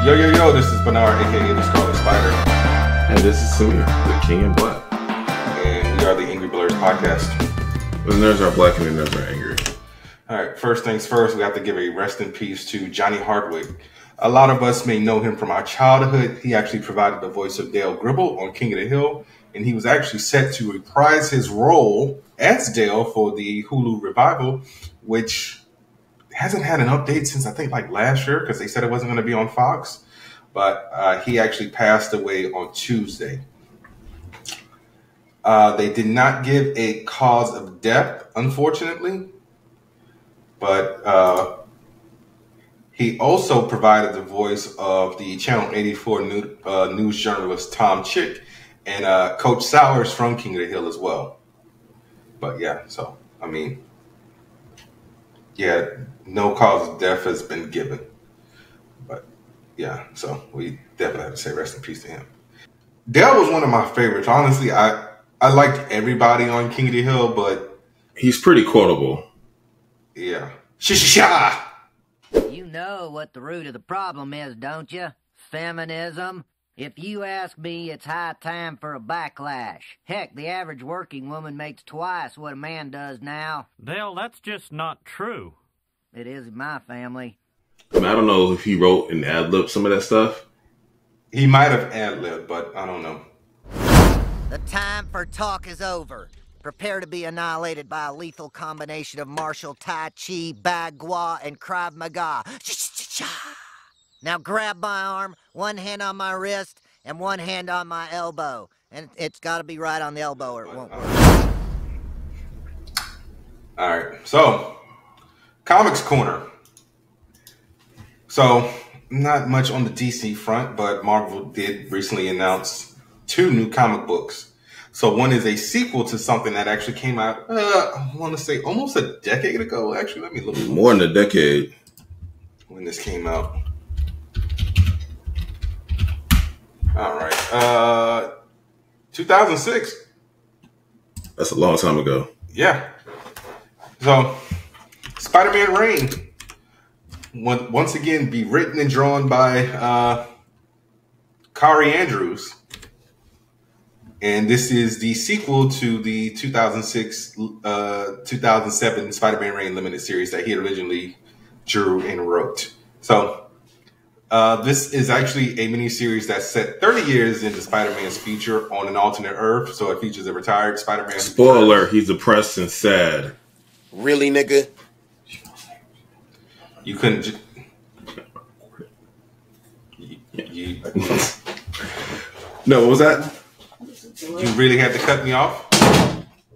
Yo, yo, yo, this is Bernard, aka the Scarlet Spider. And this is Samir, the King in Black. And we are the Angry Blerds podcast. The nerds are black and the nerds are angry. Alright, first things first, we have to give a rest in peace to Johnny Hardwick. A lot of us may know him from our childhood. He actually provided the voice of Dale Gribble on King of the Hill, and he was actually set to reprise his role as Dale for the Hulu revival, which hasn't had an update since I think like last year because they said it wasn't going to be on Fox, but he actually passed away on Tuesday. They did not give a cause of death, unfortunately, but he also provided the voice of the Channel 84 news journalist Tom Chick and Coach Sowers from King of the Hill as well. But yeah, so I mean, yeah, no cause of death has been given. But yeah, so we definitely have to say rest in peace to him. Dale was one of my favorites. Honestly, I liked everybody on King of the Hill, but he's pretty quotable. Yeah. Sha. You know what the root of the problem is, don't you? Feminism. If you ask me, it's high time for a backlash. Heck, the average working woman makes twice what a man does now. Dale, that's just not true. It is in my family. I mean, I don't know if he wrote and ad-libbed some of that stuff. He might have ad-libbed, but I don't know. The time for talk is over. Prepare to be annihilated by a lethal combination of martial Tai Chi, Bagua, and Krav Maga. Now grab my arm, one hand on my wrist, and one hand on my elbow. And it's got to be right on the elbow or it won't work. All right, so Comics Corner. So not much on the DC front, but Marvel did recently announce 2 new comic books. So one is a sequel to something that actually came out, I want to say almost a decade ago. Actually, let me look. More than a decade. When this came out. All right. 2006. That's a long time ago. Yeah. So, Spider-Man Reign. Once again, be written and drawn by Kari Andrews. And this is the sequel to the 2007 Spider-Man Reign limited series that he originally drew and wrote. So, this is actually a miniseries that's set 30 years into Spider-Man's future on an alternate Earth. So it features a retired Spider-Man. Spoiler, he's depressed and sad. Really, nigga? You couldn't... No, what was that? You really had to cut me off?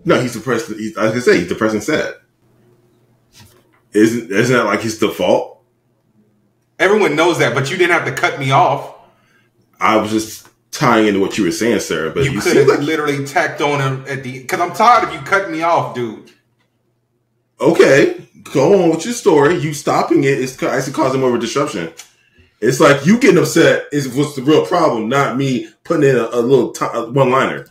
No, he's depressed. I was going to say, he's depressed and sad. Isn't that like his default? Everyone knows that, but you didn't have to cut me off. I was just tying into what you were saying, sir. But you could have literally tacked on him at the... Because I'm tired of you cutting me off, dude. Okay, go on with your story. You stopping it is actually causing more of a disruption. It's like you getting upset is what's the real problem, not me putting in a little one-liner.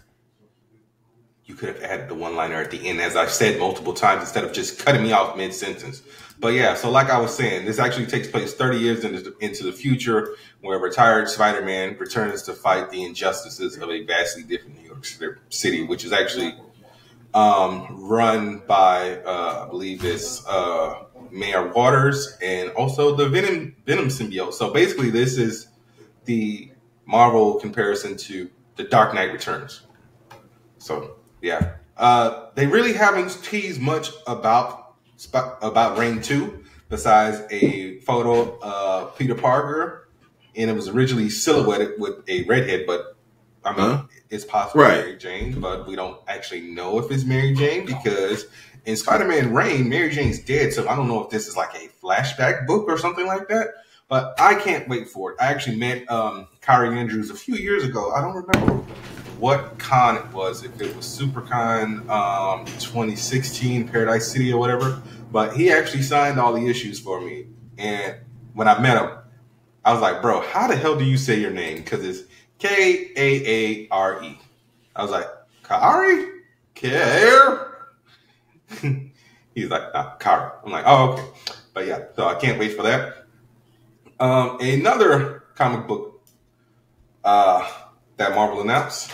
You could have added the one-liner at the end, as I've said multiple times, instead of just cutting me off mid-sentence. But yeah, so like I was saying, this actually takes place 30 years into the future, where a retired Spider-Man returns to fight the injustices of a vastly different New York City, which is actually run by, I believe it's Mayor Waters and also the Venom symbiote. So basically, this is the Marvel comparison to The Dark Knight Returns. So yeah, they really haven't teased much about Reign 2 besides a photo of Peter Parker, and it was originally silhouetted with a redhead, but I mean, it's possible Mary Jane, but we don't actually know if it's Mary Jane because in Spider-Man Reign, Mary Jane's dead, so I don't know if this is like a flashback book or something like that, but I can't wait for it. I actually met Kari Andrews a few years ago. I don't remember what con it was, if it was SuperCon 2016, Paradise City or whatever, but he actually signed all the issues for me, and when I met him, I was like, bro, how the hell do you say your name? Because it's Kaare. I was like, Kaare? Care? He's like, Kari. I'm like, oh, okay. But yeah, so I can't wait for that. Another comic book that Marvel announced.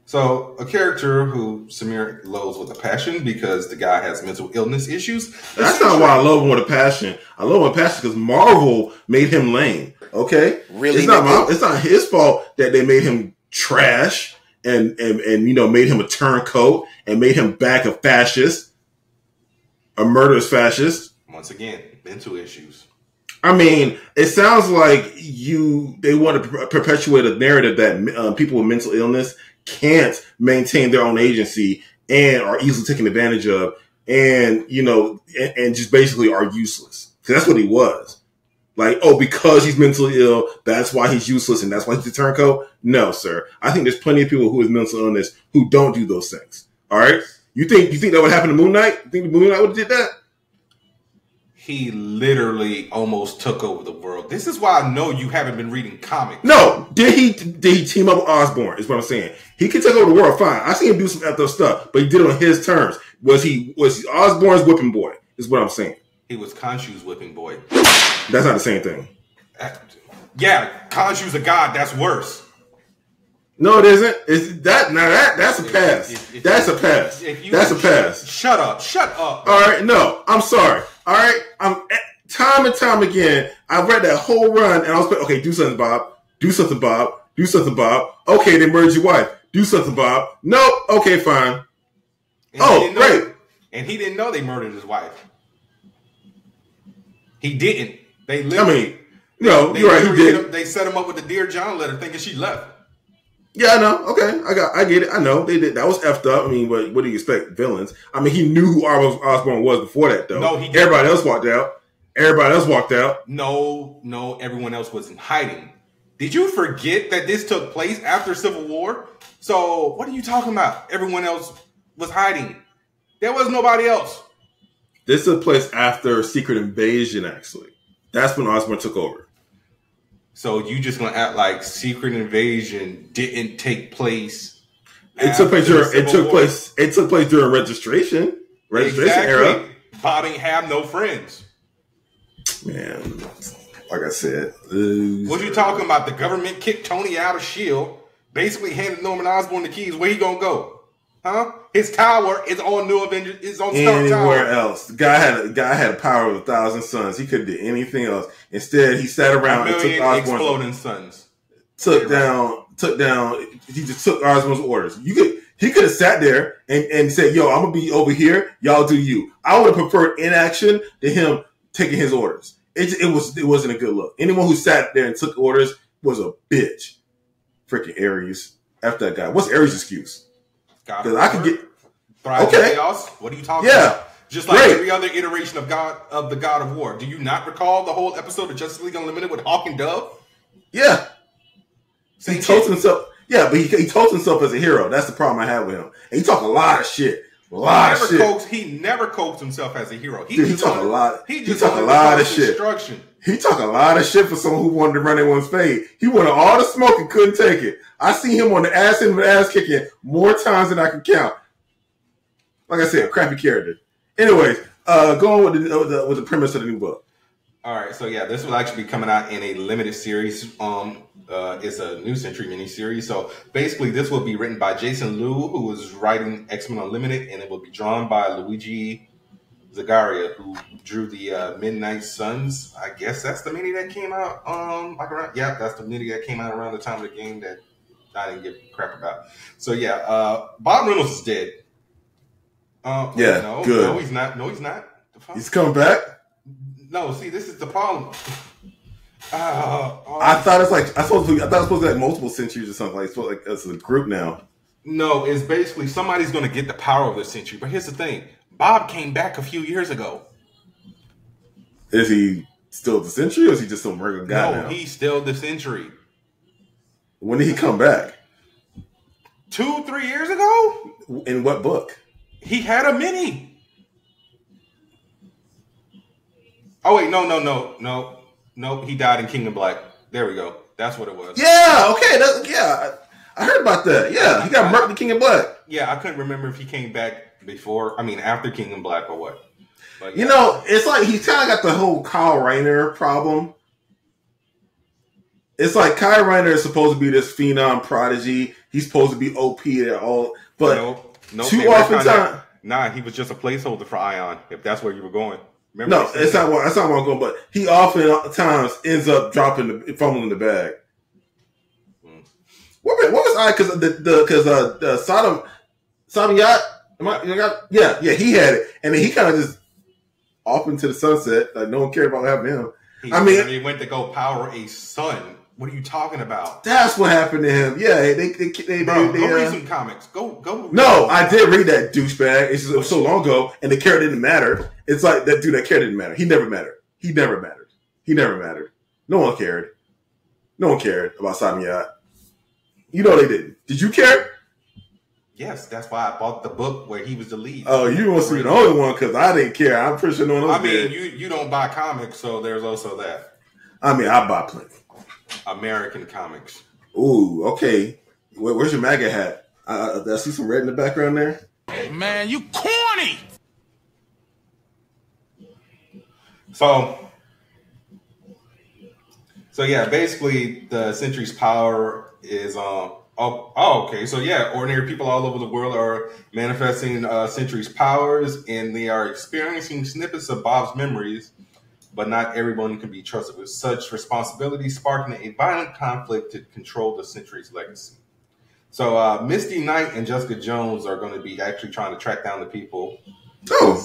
So, a character who Samir loathes with a passion because the guy has mental illness issues. That's not why I love him with a passion. I love him with a passion because Marvel made him lame. Okay? Really? It's not his fault that they made him trash and made him a turncoat and made him back a fascist, a murderous fascist. Once again, mental issues. I mean, it sounds like they want to perpetuate a narrative that people with mental illness can't maintain their own agency and are easily taken advantage of, and just basically are useless. That's what he was. Like, oh, because he's mentally ill, that's why he's useless and that's why he's a turncoat. No, sir. I think there's plenty of people who have mental illness who don't do those things. All right. You think that would happen to Moon Knight? You think Moon Knight would have did that? He literally almost took over the world. This is why I know you haven't been reading comics. No, did he team up with Osborn? Is what I'm saying. He can take over the world, fine. I see him do some effed up stuff, but he did it on his terms. Was he Osborn's whipping boy? Is what I'm saying. He was Khonshu's whipping boy. That's not the same thing. Yeah, Khonshu's a god. That's worse. No, it isn't. That's a pass. That's a pass. That's a pass. Shut up. All right, no, I'm sorry. All right, time and time again, I read that whole run and I was like, okay, do something, Bob. Do something, Bob. Do something, Bob. Okay, they murdered your wife. Do something, Bob. Nope. Okay, fine. Great. And he didn't know they murdered his wife. He didn't. They literally. You're right. He did. They set him up with the Dear John letter, thinking she left. Yeah, I know. Okay, I get it. I know they did. That was effed up. I mean, what do you expect, villains? I mean, he knew who Osborn was before that, though. No, he didn't. Everybody else walked out. No, everyone else was in hiding. Did you forget that this took place after Civil War? So what are you talking about? Everyone else was hiding. There was nobody else. This took place after Secret Invasion, actually. That's when Osborn took over. So you just gonna act like Secret Invasion didn't take place? It took place during registration era. Bob ain't have no friends. Man, like I said, what you talking about? The government kicked Tony out of S.H.I.E.L.D., basically handed Norman Osborn the keys. Where he gonna go? Huh? His tower is on New Avengers. Is on Stark Tower. Anywhere else? The guy had a power of 1,000 suns. He could have did anything else. Instead, he sat around and took Osborn's exploding suns. Took down. He just took Osborn's orders. He could have sat there and said, "Yo, I'm gonna be over here. Y'all do you." I would have preferred inaction to him taking his orders. It wasn't a good look. Anyone who sat there and took orders was a bitch. Freaking Ares. F that guy. What's Ares' excuse? Because I could get chaos. What are you talking about? Just like every other iteration of the God of War. Do you not recall the whole episode of Justice League Unlimited with Hawk and Dove? Yeah. He told himself. Yeah, but he told himself as a hero. That's the problem I have with him. And he talked a lot of shit. He never coached himself as a hero. He talked a lot. He talked a lot of shit. He talked a lot of shit for someone who wanted to run everyone's fade. He wanted all the smoke and couldn't take it. I see him on the ass kicking more times than I can count. Like I said, crappy character. Anyways, going with the premise of the new book. All right, so yeah, this will actually be coming out in a limited series. It's a New Century miniseries. So basically, this will be written by Jason Liu, who is writing X-Men Unlimited, and it will be drawn by Luigi Zagaria, who drew the Midnight Suns. I guess that's the mini that came out. That's the mini that came out around the time of the game that I didn't give a crap about. So yeah, Bob Reynolds is dead. Good. No, he's not. No, he's not. He's coming back. No, see, this is the problem. I thought it was supposed to be like multiple centuries or something. Like it's a group now. No, it's basically somebody's going to get the power of the century. But here's the thing: Bob came back a few years ago. Is he still the century, or is he just some regular guy now? No, he's still the century. When did he come back? 2-3 years ago. In what book? He had a mini. Oh wait, no. He died in Kingdom Black. There we go. That's what it was. Yeah. Okay. I heard about that. Yeah, he got murked in Kingdom Black. Yeah, I couldn't remember if he came back before. I mean, after Kingdom Black or what. But, yeah. You know, it's like he's kind of got the whole Kyle Rayner problem. it's like Kai Reiner is supposed to be this phenom prodigy. He's supposed to be OP at all, but too often time. Nah, he was just a placeholder for Ion. If that's where you were going. Remember No, that's not where I'm going. But he often times ends up fumbling the bag. What was I? Because the Sodom Yacht. Yeah, he had it, and then he kind of just off into the sunset. Like no one cared about what happened to him. He went to go power a sun. What are you talking about? That's what happened to him. Yeah, they go read some comics. Go. No, I did read that douchebag. It was so long ago, and the character didn't matter. It's like that dude. That character didn't matter. He never mattered. No one cared. No one cared about Sodom Yacht. You know they didn't. Did you care? Yes, that's why I bought the book where he was the lead. Oh, you must be the only one because I didn't care. I'm pretty sure no one else did. You don't buy comics, so there's also that. I buy plenty. American comics. Ooh, okay. Where's your MAGA hat? I see some red in the background there. Man, you corny! So yeah, basically the Sentry's power is okay. So yeah, ordinary people all over the world are manifesting Sentry's powers, and they are experiencing snippets of Bob's memories, but not everyone can be trusted with such responsibility, sparking a violent conflict to control the Sentry's legacy. So Misty Knight and Jessica Jones are going to be actually trying to track down the people. Oh,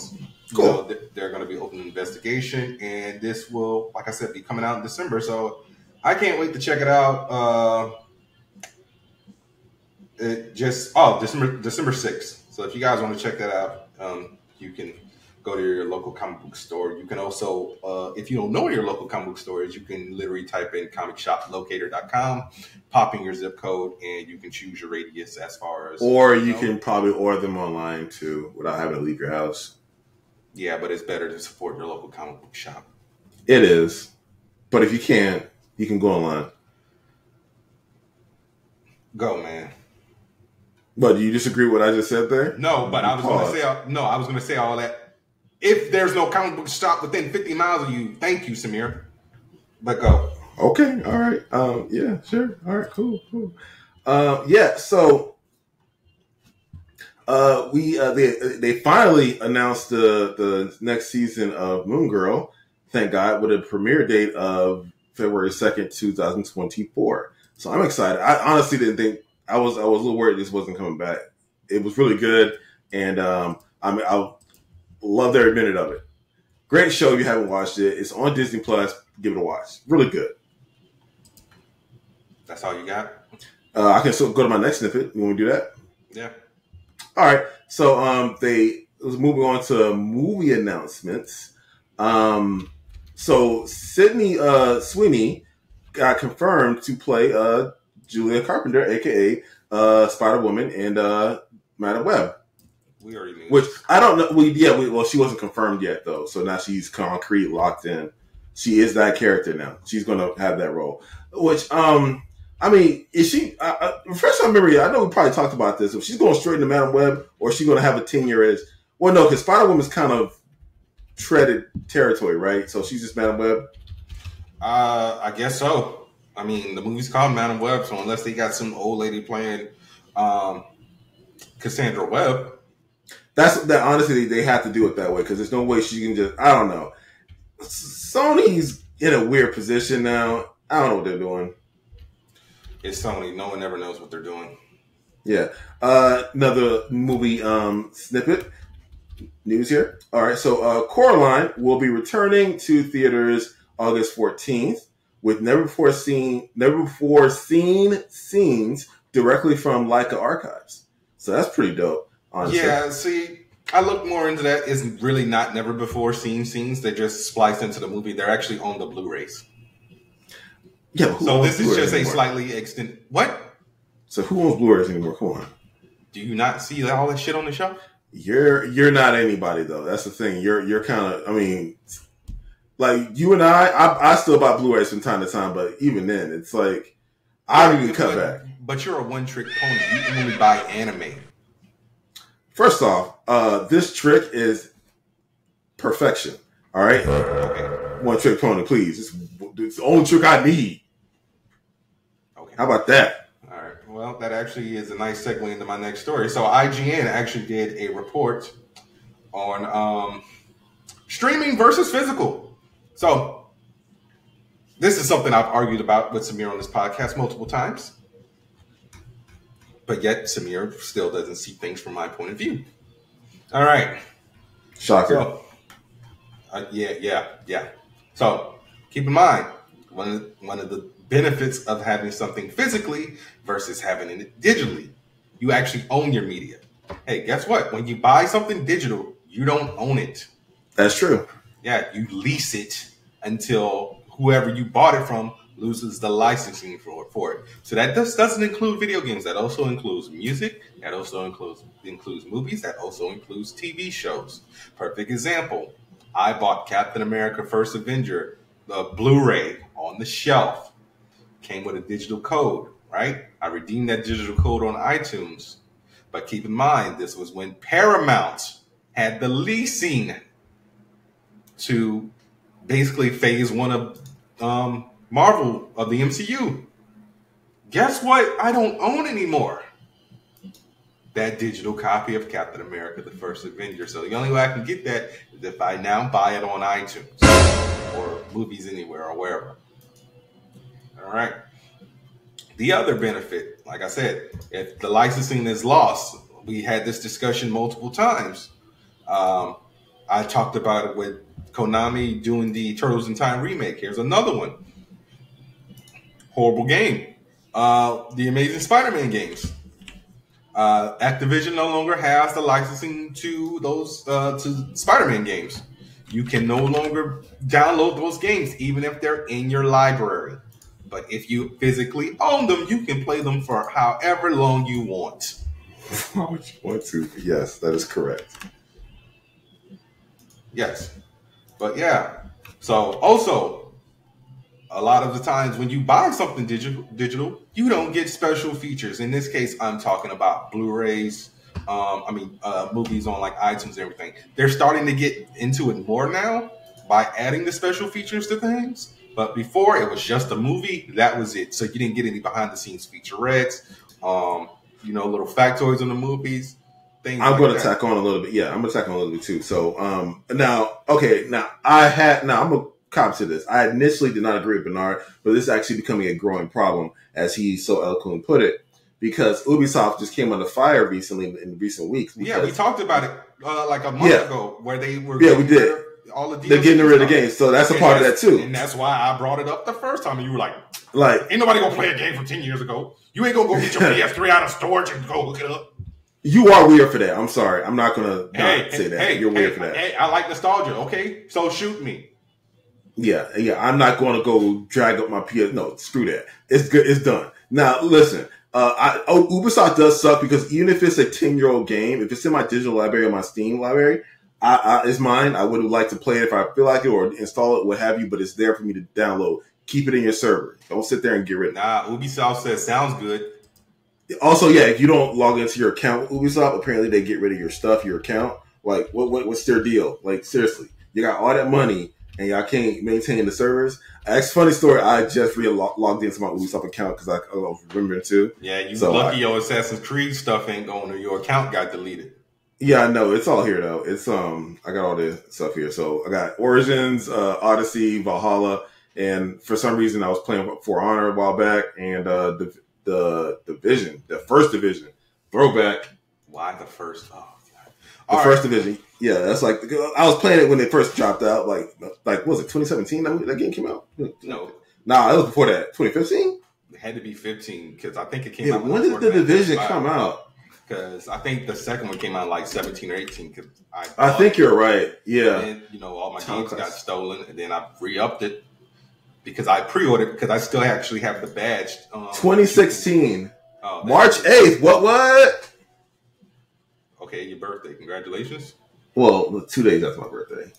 cool. They're going to be opening an investigation, and this will, like I said, be coming out in December. So I can't wait to check it out. December 6th. So if you guys want to check that out, you can go to your local comic book store. You can also, if you don't know where your local comic book store is, you can literally type in comicshoplocator.com, pop in your zip code, and you can choose your radius as far as... Or you can probably order them online, too, without having to leave your house. Yeah, but it's better to support your local comic book shop. It is. But if you can't, you can go online. Go, man. But do you disagree with what I just said there? No, but I was going to say all that. If there's no comic book shop within 50 miles of you, thank you, Samir. But go. Okay, all right. Yeah, sure. All right, cool. Yeah, so they finally announced the next season of Moon Girl, thank God, with a premiere date of February 2nd, 2024. So I'm excited. I honestly didn't think I was a little worried this wasn't coming back. It was really good, and I loved every minute of it. Great show if you haven't watched it. It's on Disney Plus. Give it a watch. Really good. That's all you got? I can still go to my next snippet. You want me to do that? Yeah. All right. So they was moving on to movie announcements. So Sydney Sweeney got confirmed to play Julia Carpenter, aka Spider-Woman, and Madam Web. We already knew. Which I don't know. Well, she wasn't confirmed yet, though. So now she's concrete, locked in. She is that character now. She's going to have that role. Which, is she? Refresh my memory. I know we probably talked about this. If she's going straight into Madam Web, or is she going to have a 10-year edge? Well, no, because Spider-Woman's kind of treaded territory, right? So she's just Madam Web. I guess so. I mean, the movie's called Madam Web, so unless they got some old lady playing Cassandra Webb. Honestly, they have to do it that way because there's no way she can just. I don't know. Sony's in a weird position now. I don't know what they're doing. It's Sony. No one ever knows what they're doing. Yeah. Another movie snippet news here. All right. So Coraline will be returning to theaters August 14th with never before seen scenes directly from Leica archives. So that's pretty dope. Honestly. Yeah, see, I looked more into that. It's really not never before seen scenes. They just spliced into the movie. They're actually on the Blu-rays. Yeah, so this is just a slightly extended. What? So who owns Blu-rays anymore? Come on. Do you not see all that shit on the shelf? You're not anybody though. That's the thing. You're kind of. I mean, like you and I still buy Blu-rays from time to time, but even then, it's like I don't even cut back. But you're a one-trick pony. You can only buy anime. First off, this trick is perfection. All right? Okay. One trick pony, please. It's the only trick I need. How about that? All right. Well, that actually is a nice segue into my next story. So IGN actually did a report on streaming versus physical. So this is something I've argued about with Samir on this podcast multiple times. But yet Samir still doesn't see things from my point of view. All right. Shocker. So, yeah. So keep in mind, one of the benefits of having something physically versus having it digitally, you actually own your media. Hey, guess what? When you buy something digital, you don't own it. That's true. Yeah, you lease it until whoever you bought it from loses the licensing for it. So that doesn't include video games. That also includes music. That also includes movies. That also includes TV shows. Perfect example. I bought Captain America First Avenger, the Blu-ray on the shelf. Came with a digital code, right? I redeemed that digital code on iTunes. But keep in mind, this was when Paramount had the leasing to basically phase one of Marvel of the MCU. Guess what? I don't own anymore. That digital copy of Captain America, the First Avenger. So the only way I can get that is if I now buy it on iTunes or Movies Anywhere or wherever. All right. The other benefit, like I said, if the licensing is lost, we had this discussion multiple times. I talked about it with Konami doing the Turtles in Time remake. Here's another one. Horrible game. The Amazing Spider-Man games. Activision no longer has the licensing to those to Spider-Man games. You can no longer download those games, even if they're in your library. But if you physically own them, you can play them for however long you want. How much you want to? Yes, that is correct. Yes. But yeah. So also, a lot of the times when you buy something digital, you don't get special features. In this case, I'm talking about Blu-rays, movies on like iTunes and everything. They're starting to get into it more now by adding the special features to things. But before, it was just a movie. That was it. So you didn't get any behind-the-scenes featurettes, little factoids on the movies. I'm going to tack on a little bit. Yeah, I'm going to tack on a little bit too. So I'm a cop to this. I initially did not agree with Bernard, but this is actually becoming a growing problem, as he so eloquently put it, because Ubisoft just came under fire recently in recent weeks. Yeah, we talked about it like a month ago, where they were. Yeah, we did. All the they're getting rid of the games, so that's a part of that too. And that's why I brought it up the first time, and you were like, ain't nobody gonna play a game from 10 years ago. You ain't gonna go get your PS3 out of storage and go look it up. You are weird for that. I'm sorry. I'm not gonna say that. You're weird for that. Hey, I like nostalgia. Okay, so shoot me. Yeah. I'm not going to go drag up my PS. No, screw that. It's good. It's done. Now, listen. Ubisoft does suck, because even if it's a 10-year-old game, if it's in my digital library or my Steam library, it's mine. I would like to play it if I feel like it, or install it, what have you. But it's there for me to download. Keep it in your server. Don't sit there and get rid of it. Nah, Ubisoft says sounds good. Also, yeah, if you don't log into your account with Ubisoft, apparently they get rid of your stuff, your account. Like, what's their deal? Like, seriously, you got all that money and y'all can't maintain the servers. Funny story, I just logged into my Ubisoft account because I was remembering too. Yeah, lucky your Assassin's Creed stuff ain't going, or your account got deleted. Yeah, I know. It's all here though. It's I got all this stuff here. So I got Origins, Odyssey, Valhalla, and for some reason I was playing For Honor a while back, and the Division, the first Division, throwback. Why the first? Oh, God. The first Division. Yeah, that's like, I was playing it when it first dropped out. Like what was it, 2017? That game came out? No. Nah, it was before that. 2015? It had to be 15, because I think it came out. When did the Division come out? Because I think the second one came out like 17 or 18. Cause I think you're right. Yeah. And all my games got stolen, and then I re-upped it because I pre-ordered, because I still actually have the badge. 2016. March 8th. What? Okay, your birthday. Congratulations. Well, 2 days after my birthday.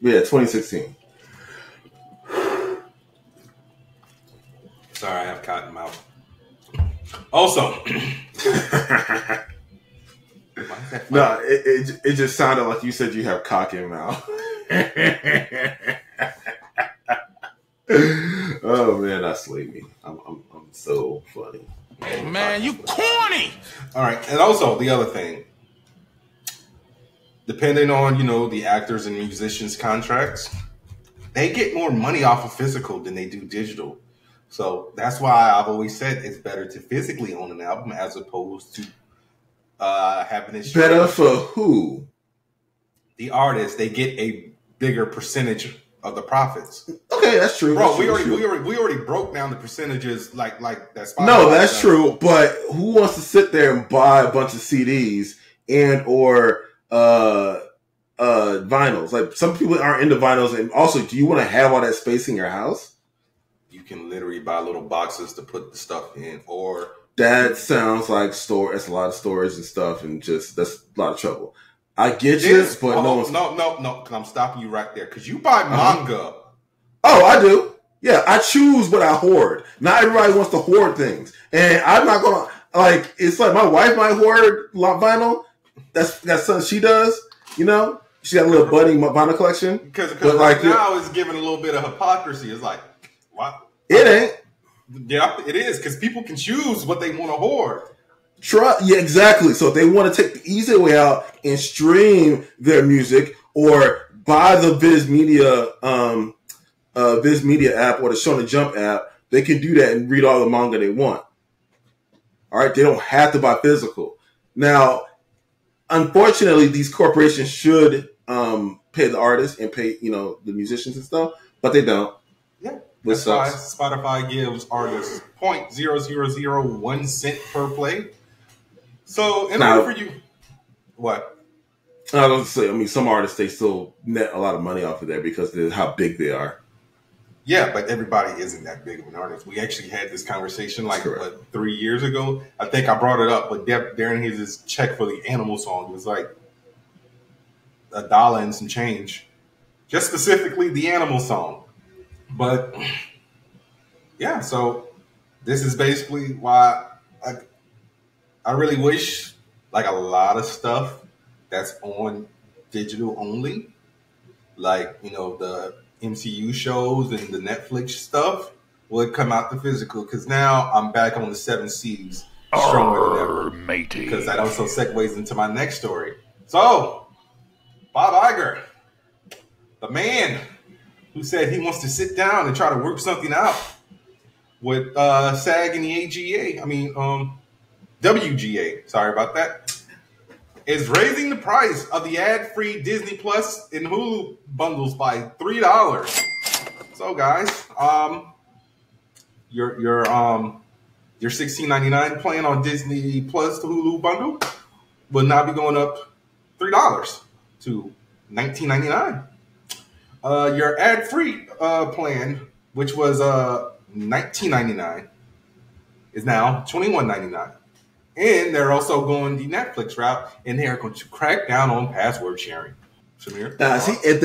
Yeah, 2016. Sorry, I have cotton mouth. Also, no, it just sounded like you said you have cock in mouth. Oh man, that slayed me. I'm so funny. Man, you corny. All right, and also the other thing, depending on the actors and musicians' contracts, they get more money off of physical than they do digital. So that's why I've always said it's better to physically own an album as opposed to having it. Better for who? The artists. They get a bigger percentage of the profits. Okay, that's true. Bro, that's we true. already broke down the percentages like that. No, that's true. But who wants to sit there and buy a bunch of CDs and or vinyls? Like, some people aren't into vinyls. And also, do you want to have all that space in your house? You can literally buy little boxes to put the stuff in, or that sounds like store. That's a lot of storage and stuff, and that's a lot of trouble. I get you, but no. Because I'm stopping you right there. Because you buy manga. Oh, I do. Yeah, I choose what I hoard. Not everybody wants to hoard things, and I'm not gonna like. It's like my wife might hoard vinyl. That's something she does. She got a little budding vinyl collection. Because right now it's giving a little bit of hypocrisy. It's like, what? It ain't. Yeah, it is, because people can choose what they want to hoard. Yeah, exactly. So if they want to take the easy way out and stream their music or buy the Viz Media app or the Shonen Jump app, they can do that and read all the manga they want. All right, they don't have to buy physical. Now, unfortunately, these corporations should pay the artists and pay the musicians and stuff, but they don't. Yeah. That's why Spotify gives artists 0.0001 cent per play. So in order for you, what? I was going to say, some artists, they still net a lot of money off of that because of how big they are. Yeah, but everybody isn't that big of an artist. We actually had this conversation 3 years ago. I think I brought it up, but during his check for the Animal song, it was like $1 and some change. Just specifically the Animal song. But yeah, so this is basically why I really wish a lot of stuff that's on digital only, the MCU shows and the Netflix stuff, would come out the physical, because now I'm back on the 7 Seas stronger than ever. Matey. Because that also segues into my next story. So, Bob Iger, the man who said he wants to sit down and try to work something out with SAG and the WGA, sorry about that, is raising the price of the ad-free Disney Plus and Hulu bundles by $3. So guys, your $16.99 plan on Disney Plus to Hulu bundle will now be going up $3 to $19.99. Your ad-free plan, which was $19.99, is now $21.99. And they're also going the Netflix route, and they are going to crack down on password sharing. Samir? See, if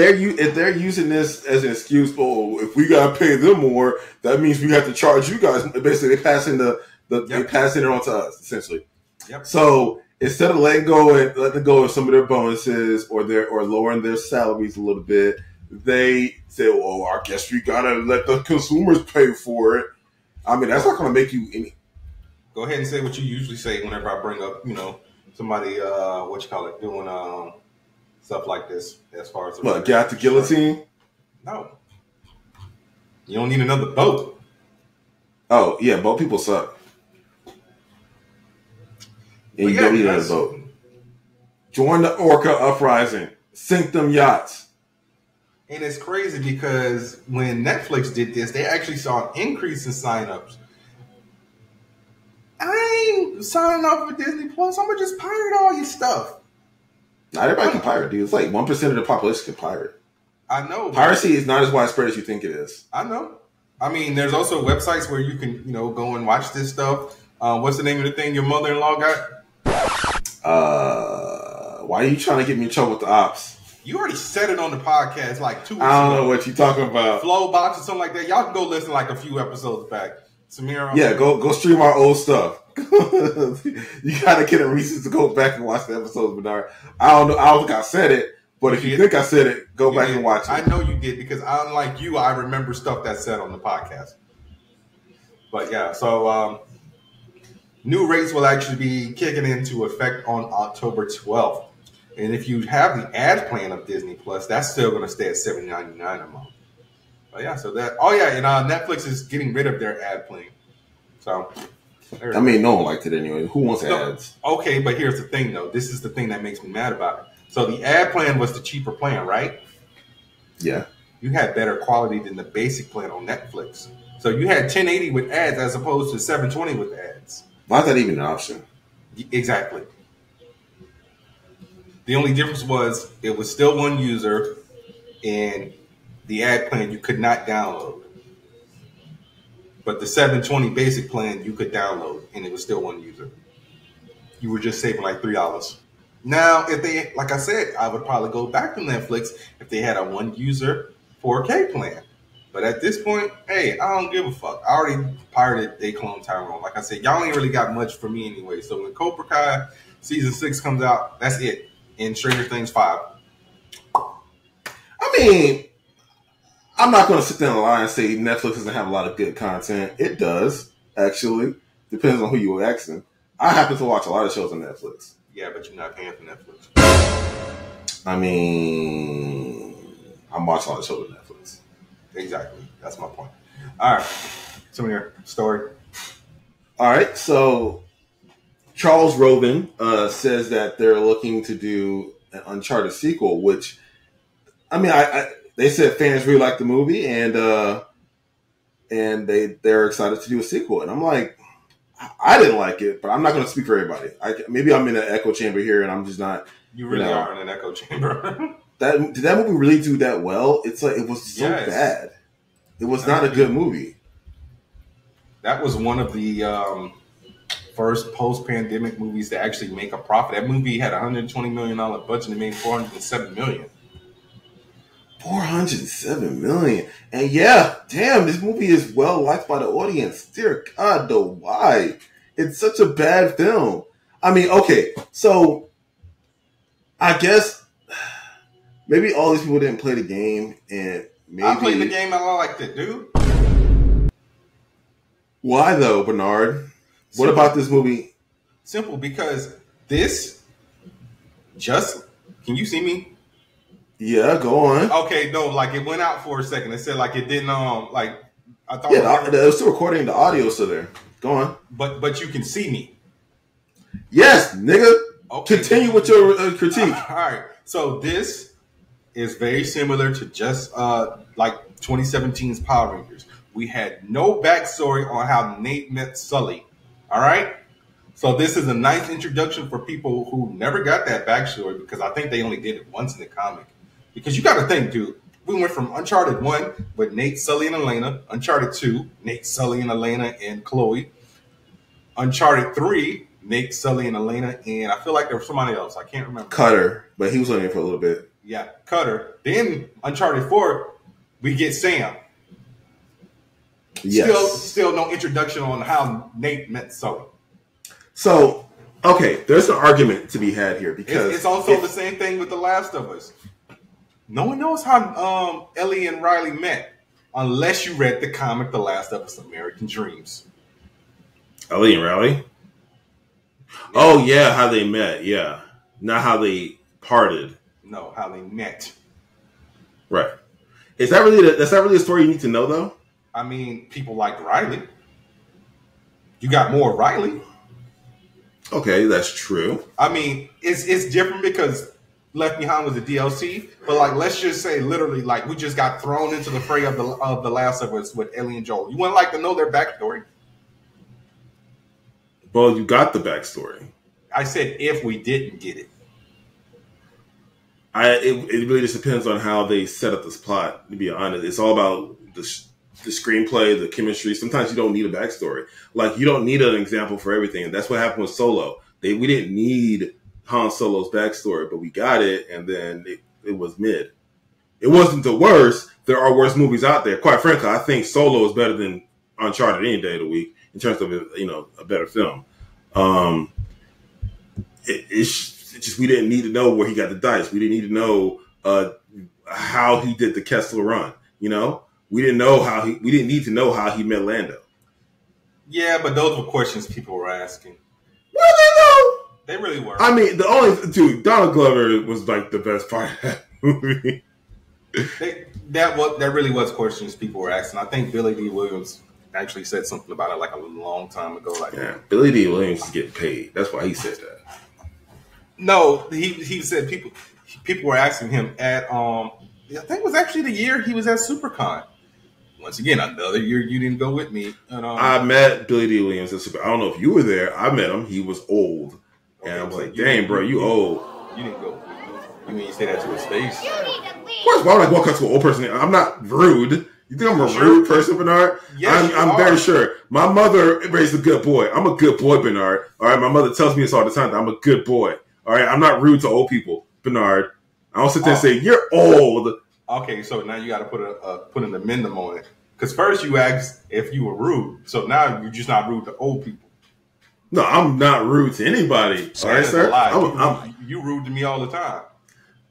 they're using this as an excuse, if we gotta pay them more, that means we have to charge you guys. Basically, they passing they passing it on to us, essentially. Yep. So instead of letting go of some of their bonuses or lowering their salaries a little bit, they say, "Well, I guess we gotta let the consumers pay for it." I mean, that's not gonna make you any. Go ahead and say what you usually say whenever I bring up, somebody, doing stuff like this as far as... got the guillotine? No. You don't need another boat. Oh, yeah, boat people suck. And you don't need another boat. Join the Orca uprising. Sink them yachts. And it's crazy because when Netflix did this, they actually saw an increase in signups. I ain't signing up for Disney Plus. I'm going to just pirate all your stuff. Not everybody can pirate, dude. It's like 1% of the population can pirate. I know. Piracy is not as widespread as you think it is. I know. I mean, there's also websites where you can, go and watch this stuff. What's the name of the thing your mother-in-law got? Why are you trying to get me in trouble with the ops? You already said it on the podcast 2 weeks ago. I don't know what you're talking about. Flowbox or something like that. Y'all can go listen a few episodes back. Samir, yeah, go stream our old stuff. You gotta get a reason to go back and watch the episodes, Bernard. I don't know. I don't think I said it, but if you think I said it, go back and watch it. I know you did, because unlike you, I remember stuff that's said on the podcast. But yeah, so New rates will actually be kicking into effect on October 12th. And if you have the ad plan of Disney Plus, that's still going to stay at $7.99 a month. But yeah, so that. Oh yeah, and Netflix is getting rid of their ad plan. So. I mean, no one liked it anyway. Who wants ads? Okay, but here's the thing, though. This is the thing that makes me mad about it. So the ad plan was the cheaper plan, right? Yeah. You had better quality than the basic plan on Netflix. So you had 1080 with ads as opposed to 720 with ads. Why is that even an option? Exactly. The only difference was it was still one user, and the ad plan you could not download. But the 720 basic plan you could download, and it was still one user. You were just saving like $3. Now, if they, like I said, I would probably go back to Netflix if they had a one user 4K plan. But at this point, hey, I don't give a fuck. I already pirated They Clone Tyrone. Like I said, y'all ain't really got much for me anyway. So when Cobra Kai season 6 comes out, that's it. And Stranger Things 5. I mean, I'm not going to sit down and lie and say Netflix doesn't have a lot of good content. It does, actually. Depends on who you're asking. I happen to watch a lot of shows on Netflix. Yeah, but you're not paying for Netflix. I mean, I'm watching a lot of shows on Netflix. Exactly. That's my point. All right. Samir, story. All right. So Charles Robin says that they're looking to do an Uncharted sequel, which, I mean, they said fans really like the movie, and they're excited to do a sequel. And I'm like, I didn't like it, but I'm not going to speak for everybody. Maybe I'm in an echo chamber here, and I'm just not. You really are in an echo chamber. Did that movie really do that well? It's like it was so bad. It was not a good movie. That was one of the first post-pandemic movies to actually make a profit. That movie had a $120 million budget and made $407 million. $407 million. And yeah, damn, this movie is well liked by the audience. Dear God, though, why? It's such a bad film. I mean, okay, so I guess maybe all these people didn't play the game, and maybe I played the game and I liked it, dude. Why though, Bernard? What about this movie? Simple, because this just, can you see me? Yeah, go on. Okay, no, like it went out for a second. It said like it didn't like I thought. Yeah, it was still recording the audio, so there. Go on. But you can see me. Yes, nigga. Okay. Continue with your critique. All right. So this is very similar to just like 2017's Power Rangers. We had no backstory on how Nate met Sully. All right. So this is a nice introduction for people who never got that backstory, because I think they only did it once in the comic. Because you got to think, dude, we went from Uncharted 1 with Nate, Sully, and Elena. Uncharted 2, Nate, Sully, and Elena and Chloe. Uncharted 3, Nate, Sully, and Elena. And I feel like there was somebody else. I can't remember. Cutter, but he was only there for a little bit. Yeah, Cutter. Then Uncharted 4, we get Sam. Yes. Still no introduction on how Nate met Sully. So, okay, there's an argument to be had here, because it's also the same thing with The Last of Us. No one knows how Ellie and Riley met unless you read the comic The Last of Us American Dreams. Ellie and Riley? Yeah. Oh, yeah, how they met, yeah. Not how they parted. No, how they met. Right. That's not really a story you need to know, though? I mean, people like Riley. You got more Riley. Okay, that's true. I mean, it's different because Left Behind was a DLC, but like, let's just say literally, like, we just got thrown into the fray of the Last of Us with Ellie and Joel. You wouldn't like to know their backstory? Well, you got the backstory. I said if we didn't get it. It really just depends on how they set up this plot, to be honest. It's all about the screenplay, the chemistry. Sometimes you don't need a backstory. Like, you don't need an example for everything. And that's what happened with Solo. We didn't need Han Solo's backstory, but we got it, and then it was mid. It wasn't the worst. There are worse movies out there. Quite frankly, I think Solo is better than Uncharted any day of the week in terms of, a better film. It's just we didn't need to know where he got the dice. We didn't need to know how he did the Kessler run. We didn't need to know how he met Lando. Yeah, but those were questions people were asking. Were they though? They really were. I mean, Donald Glover was like the best part of that movie. That really was questions people were asking. I think Billy D. Williams actually said something about it like a long time ago. Like, yeah, Billy D. Williams is getting paid. That's why he said that. No, he said people were asking him at I think it was actually the year he was at SuperCon. Once again, another year you didn't go with me. And, I met Billy D. Williams at SuperCon. I don't know if you were there. I met him. He was old, and I was like, "Dang, bro, you old." You didn't go. You mean you say that to his face? Of course, why would I walk up to an old person? I'm not rude. You think I'm a rude person, Bernard? Yes, I'm very sure. My mother raised a good boy. I'm a good boy, Bernard. All right, my mother tells me this all the time that I'm a good boy. All right, I'm not rude to old people, Bernard. I don't sit there and say you're old. Okay, so now you got to put an amendment on it. Because first you asked if you were rude, so now you're just not rude to old people. No, I'm not rude to anybody. All right, sir. You rude to me all the time.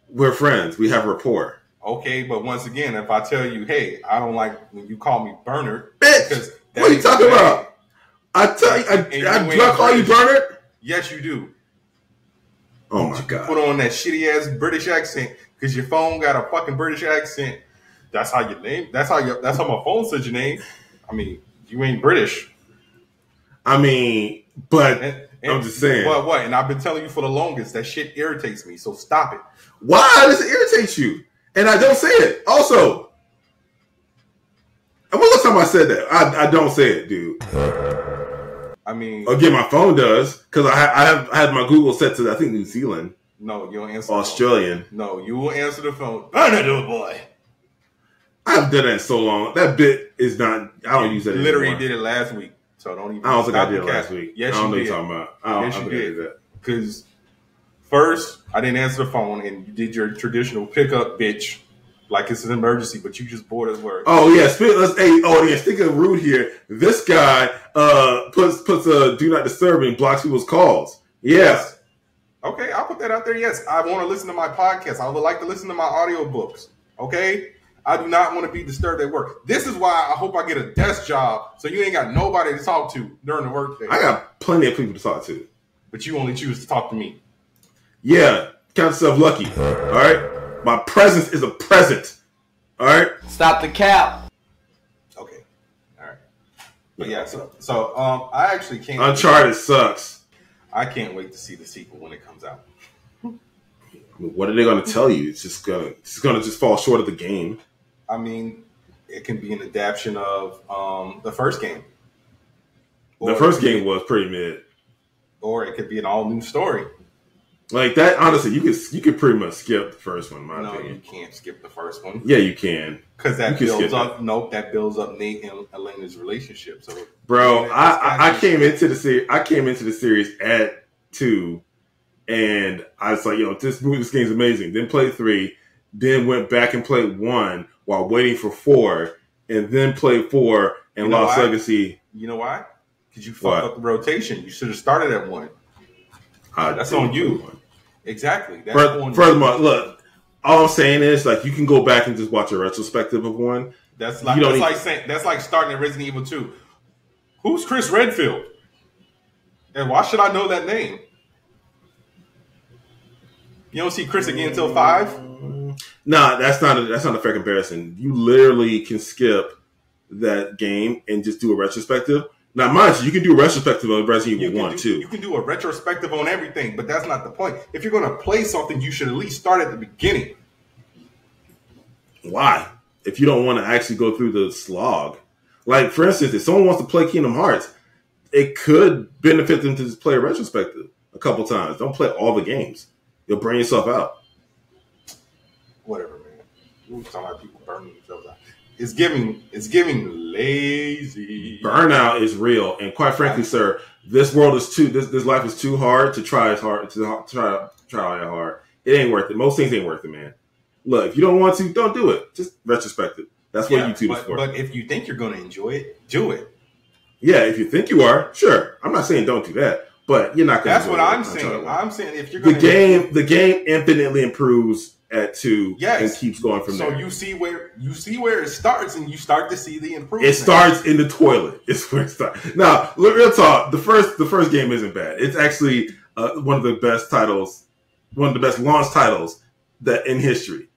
We're friends. We have rapport. Okay, but once again, if I tell you, hey, I don't like when you call me Bernard. Bitch, what are you talking about? I tell you, do I call you Bernard? Yes, you do. Oh my God. Put on that shitty ass British accent because your phone got a fucking British accent. That's how your name. That's how my phone says your name. I mean, you ain't British. I mean, but I'm just saying. But what? And I've been telling you for the longest that shit irritates me. So stop it. Why does it irritate you? And I don't say it. Also, and when last time I said that? I don't say it, dude. I mean, again, my phone does because I had my Google set to I think New Zealand. No, you don't answer. Australian. No, you will answer the phone. Bernard, boy. I've done that so long. That bit is not. I don't use that. Literally anymore. did it last week, so don't even. I don't think I did it last week. Yes, I don't you know did. You're talking about. I yes, you did that because first I didn't answer the phone, and you did your traditional pickup bitch, like it's an emergency, but you just bored as word. Oh yeah, speaking of rude here, this guy puts a do not disturb and blocks people's calls. Yes. Okay, I'll put that out there. Yes, I want to listen to my podcast. I would like to listen to my audiobooks. Okay. I do not want to be disturbed at work. This is why I hope I get a desk job so you ain't got nobody to talk to during the workday. I got plenty of people to talk to. But you only choose to talk to me. Yeah, count yourself lucky. All right? My presence is a present. All right? Stop the cap. Okay. All right. But yeah, so I actually can't. Uncharted sucks. I can't wait to see the sequel when it comes out. What are they going to tell you? It's gonna just fall short of the game. I mean, it can be an adaptation of the first game. The first game was pretty mid. Or it could be an all new story. Like that, honestly, you could pretty much skip the first one. In my opinion. No, you can't skip the first one. Yeah, you can. Because that builds up. Nope, that builds up Nate and Elena's relationship. So, bro, I came into the series. I came into the series at 2, and I was like, yo, this game's amazing. Then played 3, then went back and played 1 while waiting for 4, and then played 4 and Lost Legacy. You know why? Because you fucked up the rotation. You should have started at 1. That's on you. Exactly. That's on furthermore, look, all I'm saying is like you can go back and just watch a retrospective of 1. That's like starting at Resident Evil 2. Who's Chris Redfield? And why should I know that name? You don't see Chris again until 5? Nah, that's not a fair comparison. You literally can skip that game and just do a retrospective. Now, mind you can do a retrospective of Resident Evil 1, too. You can do a retrospective on everything, but that's not the point. If you're going to play something, you should at least start at the beginning. Why? If you don't want to actually go through the slog. Like, for instance, if someone wants to play Kingdom Hearts, it could benefit them to just play a retrospective a couple times. Don't play all the games. You'll burn yourself out. Whatever, man. We're talking about people burning themselves out. It's giving lazy. Burnout is real, and quite frankly, sir, this world is this life is too hard to try as hard to try that hard. It ain't worth it. Most things ain't worth it, man. Look, if you don't want to, don't do it. Just retrospective. That's what YouTube is for. But if you think you're going to enjoy it, do it. Yeah, if you think you are, sure. I'm not saying don't do that, but you're not going to. That's what I'm saying. I'm saying if you're going the game infinitely improves at 2 and keeps going from there. So you see where it starts, and you start to see the improvement. It starts in the toilet. It's where it starts. Now, real talk. The first game isn't bad. It's actually one of the best titles, one of the best launch titles that in history.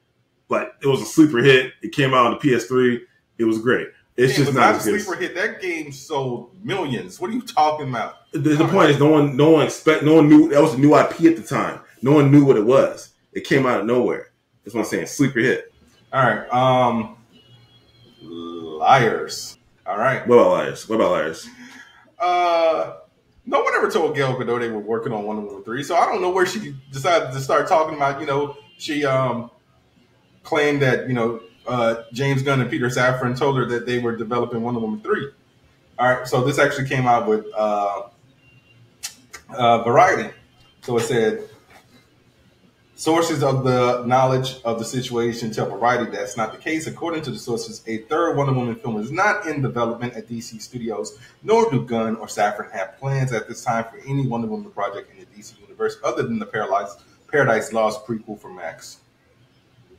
Like, it was a sleeper hit. It came out on the PS3. It was great. It's just not a sleeper hit. That game sold millions. What are you talking about? The point is, no one knew that was a new IP at the time. No one knew what it was. It came out of nowhere. That's what I'm saying. Sleeper hit. All right. Liars. All right. What about Liars? No one ever told Gal Gadot they were working on Wonder Woman 3, so I don't know where she decided to start talking about. She claimed that James Gunn and Peter Safran told her that they were developing Wonder Woman 3. All right, so this actually came out with Variety. So it said, sources of the knowledge of the situation tell Variety that's not the case. According to the sources, a third Wonder Woman film is not in development at DC Studios, nor do Gunn or Safran have plans at this time for any Wonder Woman project in the DC universe other than the Paradise Lost prequel for Max.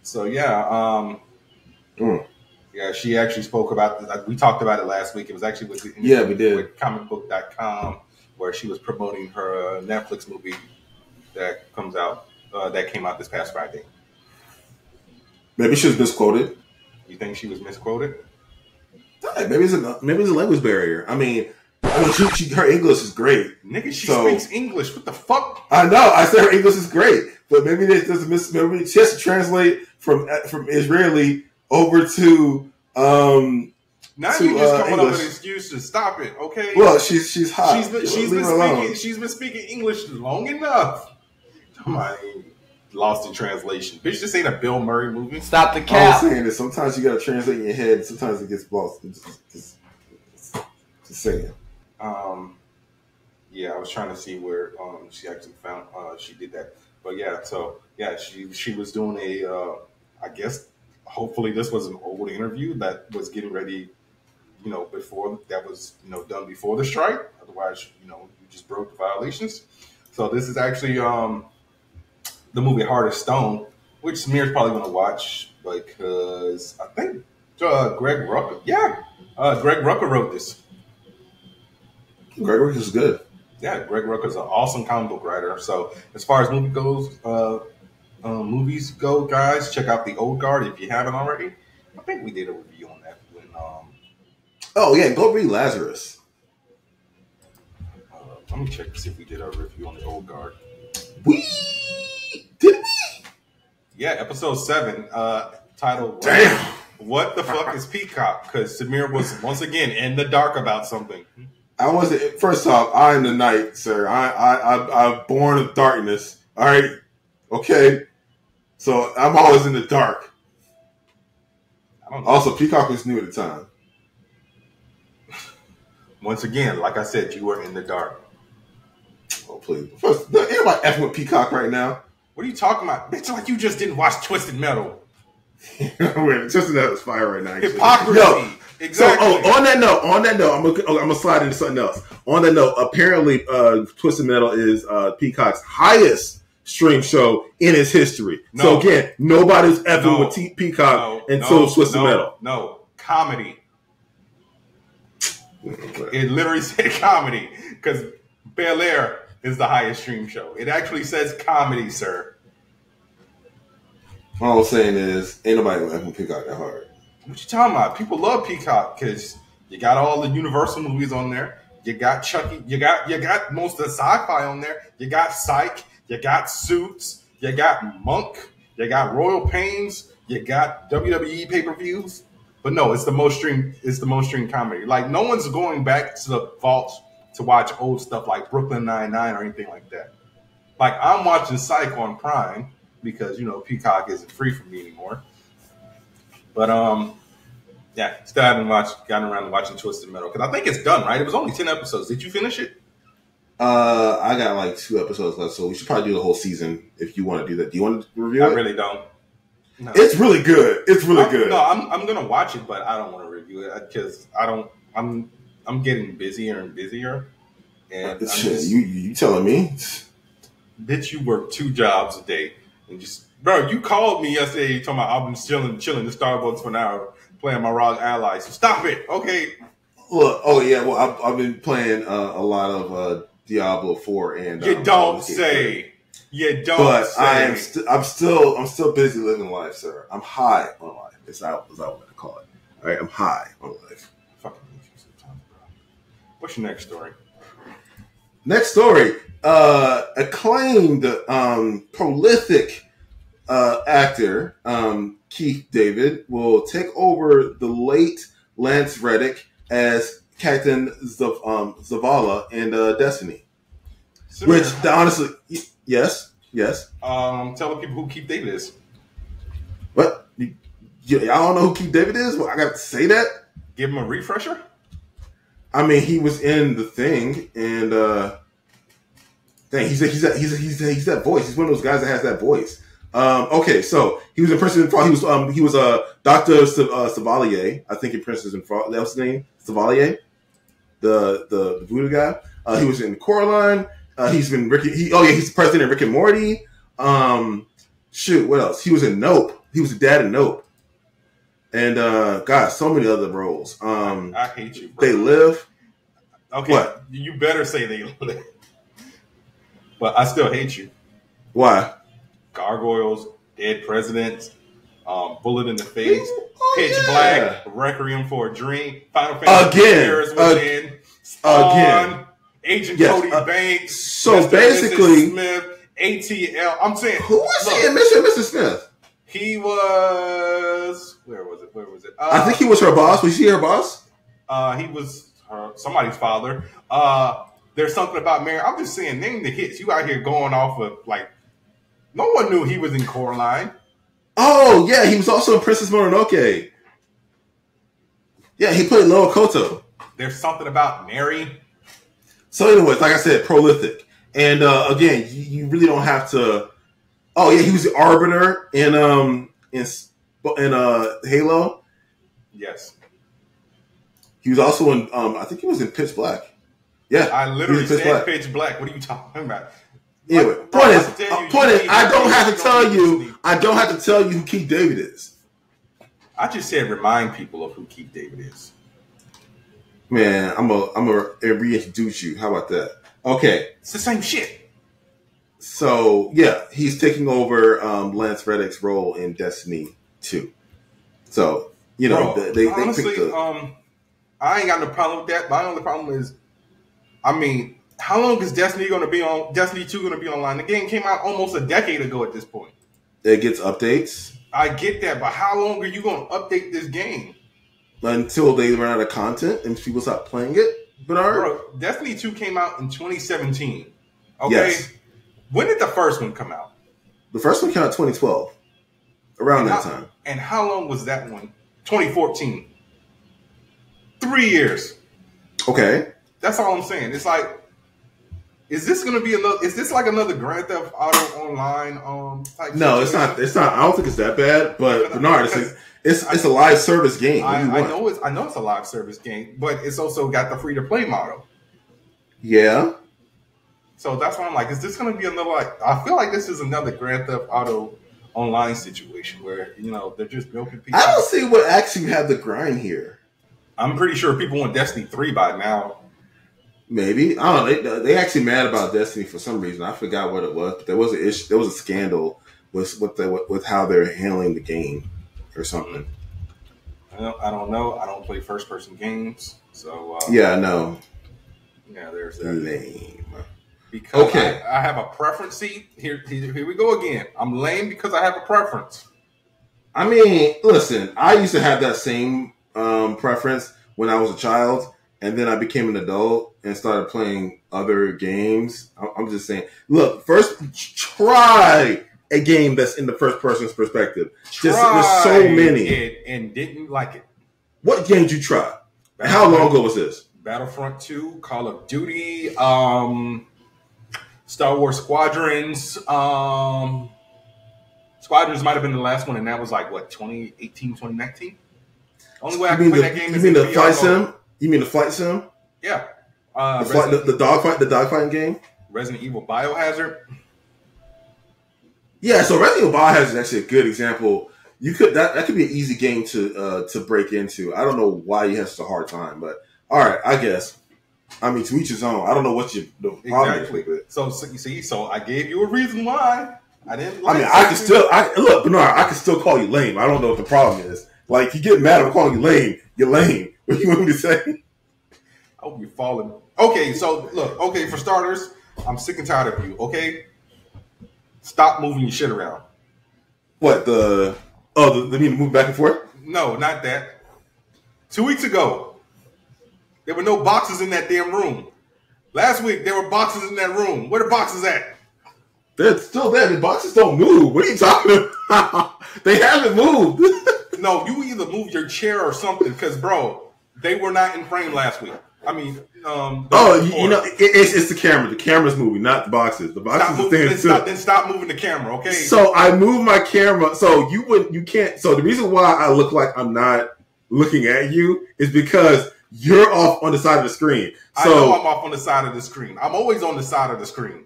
So yeah, yeah, she actually spoke about we talked about it last week. It was actually with with comicbook.com, where she was promoting her Netflix movie that comes out. That came out this past Friday. Maybe she was misquoted. You think she was misquoted? Maybe it's a language barrier. I mean, her English is great. Nigga, she speaks English. What the fuck? I know. I said her English is great, but maybe maybe she has to translate from Israeli over to. Now you just coming up with an excuse to stop it, okay? Well, she's hot. She's been speaking English long enough. Come on, lost in translation. Bitch, this ain't a Bill Murray movie. Stop the cap. I'm saying that sometimes you gotta translate in your head. Sometimes it gets lost. Just saying. Yeah, I was trying to see where she actually found she did that. But yeah, so yeah, she was doing a I guess hopefully this was an old interview that was getting ready, before that was done before the strike. Otherwise, you just broke the violations. So this is actually the movie Heart of Stone, which Samir's probably going to watch because I think Greg Rucka. Yeah, Greg Rucka wrote this. Greg Rucka is good. Yeah, Greg Rucka is an awesome comic book writer. So as far as movies go, guys, check out The Old Guard if you haven't already. I think we did a review on that when. Oh yeah, go read Lazarus. Let me check to see if we did a review on The Old Guard. Did we? Yeah, episode 7, titled Damn. What the fuck is Peacock? Because Samir was once again in the dark about something. I wasn't. First off, I am the night, sir. I'm born of darkness. All right, okay. So I'm always in the dark. I don't know. Also, Peacock was new at the time. Once again, like I said, you were in the dark. Oh please! First, anybody effing with Peacock right now? What are you talking about? Bitch, like you just didn't watch Twisted Metal. Wait, Twisted Metal is fire right now. Actually. Hypocrisy. Yo, exactly. So, on that note, I'm gonna slide into something else. On that note, apparently, Twisted Metal is Peacock's highest stream show in its history. No. So again, nobody's effing with Peacock until Twisted Metal. No, comedy. It literally said comedy because Bel Air is the highest stream show. It actually says comedy, sir. All I'm saying is, ain't nobody gonna effing Peacock that hard. What you talking about? People love Peacock because you got all the Universal movies on there. You got Chucky. You got most of the sci-fi on there. You got Psych. You got Suits. You got Monk. You got Royal Pains. You got WWE pay-per-views. But no, it's the most streamed. It's the most streamed comedy. Like no one's going back to the vaults to watch old stuff like Brooklyn Nine-Nine or anything like that. Like I'm watching Psych on Prime because Peacock isn't free for me anymore. But yeah, still haven't gotten around to watching Twisted Metal because I think it's done, right? It was only 10 episodes. Did you finish it? I got like 2 episodes left, so we should probably do the whole season if you want to do that. Do you want to review it? I really don't. No. It's really good. It's really good. No, I'm gonna watch it, but I don't want to review it because I don't. I'm getting busier and busier, and you telling me? Bitch, you work 2 jobs a day and just Bro, you called me yesterday talking about I've been chilling in Starbucks for an hour playing my ROG Ally. So stop it, okay? Look, oh yeah, well I've been playing a lot of Diablo 4 and you don't say. You don't but say. I'm still busy living life, sir. I'm high on life. Is that what I call it? All right, I'm high on life. Fucking sometimes, bro. What's your next story? Next story. Acclaimed prolific actor Keith David will take over the late Lance Reddick as Captain Zavala in Destiny. Samir, Which, honestly, yes. tell the people who Keith David is. What? Y'all don't know who Keith David is? Well, I got to say that? Give him a refresher? I mean, he was in The Thing, and dang, he's that voice. He's one of those guys that has that voice. Okay, so he was in Princess and Frog. He was Dr. Savalier, I think in Princess and Frog. That was his name, Savalier, the voodoo guy. He was in Coraline. He's been Ricky. He's the president of Rick and Morty. What else? He was in Nope. He was the dad in Nope. And God, so many other roles. I hate you, bro. They Live. Okay, what? You better say They Live. But I still hate you. Why? Gargoyles, Dead Presidents, Bullet in the Face, Pitch Black, Requiem for a Dream, Final Fantasy again, Spawn, Agent Cody Banks. So Mr. basically, Mrs. Smith, ATL. I'm saying, who was he in Mr. and Mrs. Smith? He was. Where was it? I think he was her boss. Was he her boss? He was somebody's father. There's something about Mary. I'm just saying, name the hits. You out here going off of like. No one knew he was in Coraline. Oh, yeah. He was also in Princess Mononoke. Yeah, he played Lil Koto. There's something about Mary. So anyways, like I said, prolific. And again, you really don't have to... Oh, yeah, he was the Arbiter in Halo. Yes. He was also in... I think he was in Pitch Black. Yeah. I literally said Pitch Black. What are you talking about? Anyway, point is, I don't have to tell you. I don't have to tell you who Keith David is. I just said remind people of who Keith David is. Man, I'm gonna reintroduce you. How about that? Okay, it's the same shit. So yeah, he's taking over Lance Reddick's role in Destiny 2. So you know, they honestly, picked the... I ain't got no problem with that. My only problem is, I mean. How long is Destiny 2 going to be online? The game came out almost a decade ago at this point. It gets updates. I get that, but how long are you going to update this game? Until they run out of content and people stop playing it, Bernard? Bro, Destiny 2 came out in 2017. Okay? Yes. When did the first one come out? The first one came out in 2012. Around that time. And how long was that one? 2014. 3 years. Okay. That's all I'm saying. It's like, is this going to be another? Is this like another Grand Theft Auto Online type? No, situation? It's not. I don't think it's that bad. But Bernard, it's a live service game. I know it's a live service game, but it's also got the free to play model. Yeah. So that's why I'm like, is this going to be another? Like, I feel like this is another Grand Theft Auto Online situation where they're just milking people. I don't see what actually had the grind here. I'm pretty sure people want Destiny 3 by now. Maybe. I don't know. They actually mad about Destiny for some reason. I forgot what it was. But there was an issue. There was a scandal with how they're handling the game or something. I don't know. I don't play first person games, so yeah, I know. Yeah, there's that. Lame. Because I have a preference. See, here we go again. I'm lame because I have a preference. I mean, listen. I used to have that same preference when I was a child. And then I became an adult and started playing other games. I'm just saying, look, first try a game that's in the first person's perspective. There's so many. It and didn't like it. What game did you try? How long ago was this? Battlefront 2, Call of Duty, Star Wars Squadrons. Squadrons might have been the last one, and that was like, what, 2018, 2019? Only way I can play that game is you mean the flight sim? You mean the flight sim? Yeah. The dogfighting game? Resident Evil Biohazard. Yeah, so Resident Evil Biohazard is actually a good example. You could that could be an easy game to break into. I don't know why you have such a hard time, but all right, I guess. I mean, to each his own. I don't know what the problem is with it. So you see, so I gave you a reason why I didn't. Like I look, Bernard. I can still call you lame. I don't know what the problem is. Like, you get mad at calling you lame. You're lame. What do you want me to say? I hope you're falling. Okay, so look. Okay, for starters, I'm sick and tired of you. Okay, stop moving your shit around. What the need to move back and forth? No, not that. 2 weeks ago, there were no boxes in that damn room. Last week, there were boxes in that room. Where the boxes at? They're still there. The boxes don't move. What are you talking about? They haven't moved. No, you either move your chair or something, because, bro, they were not in frame last week. I mean, it's the camera. The camera's moving, not the boxes. The boxes are staying still. Then stop moving the camera, okay? So I move my camera. So you can't. So the reason why I look like I'm not looking at you is because you're off on the side of the screen. So, I know I'm off on the side of the screen. I'm always on the side of the screen.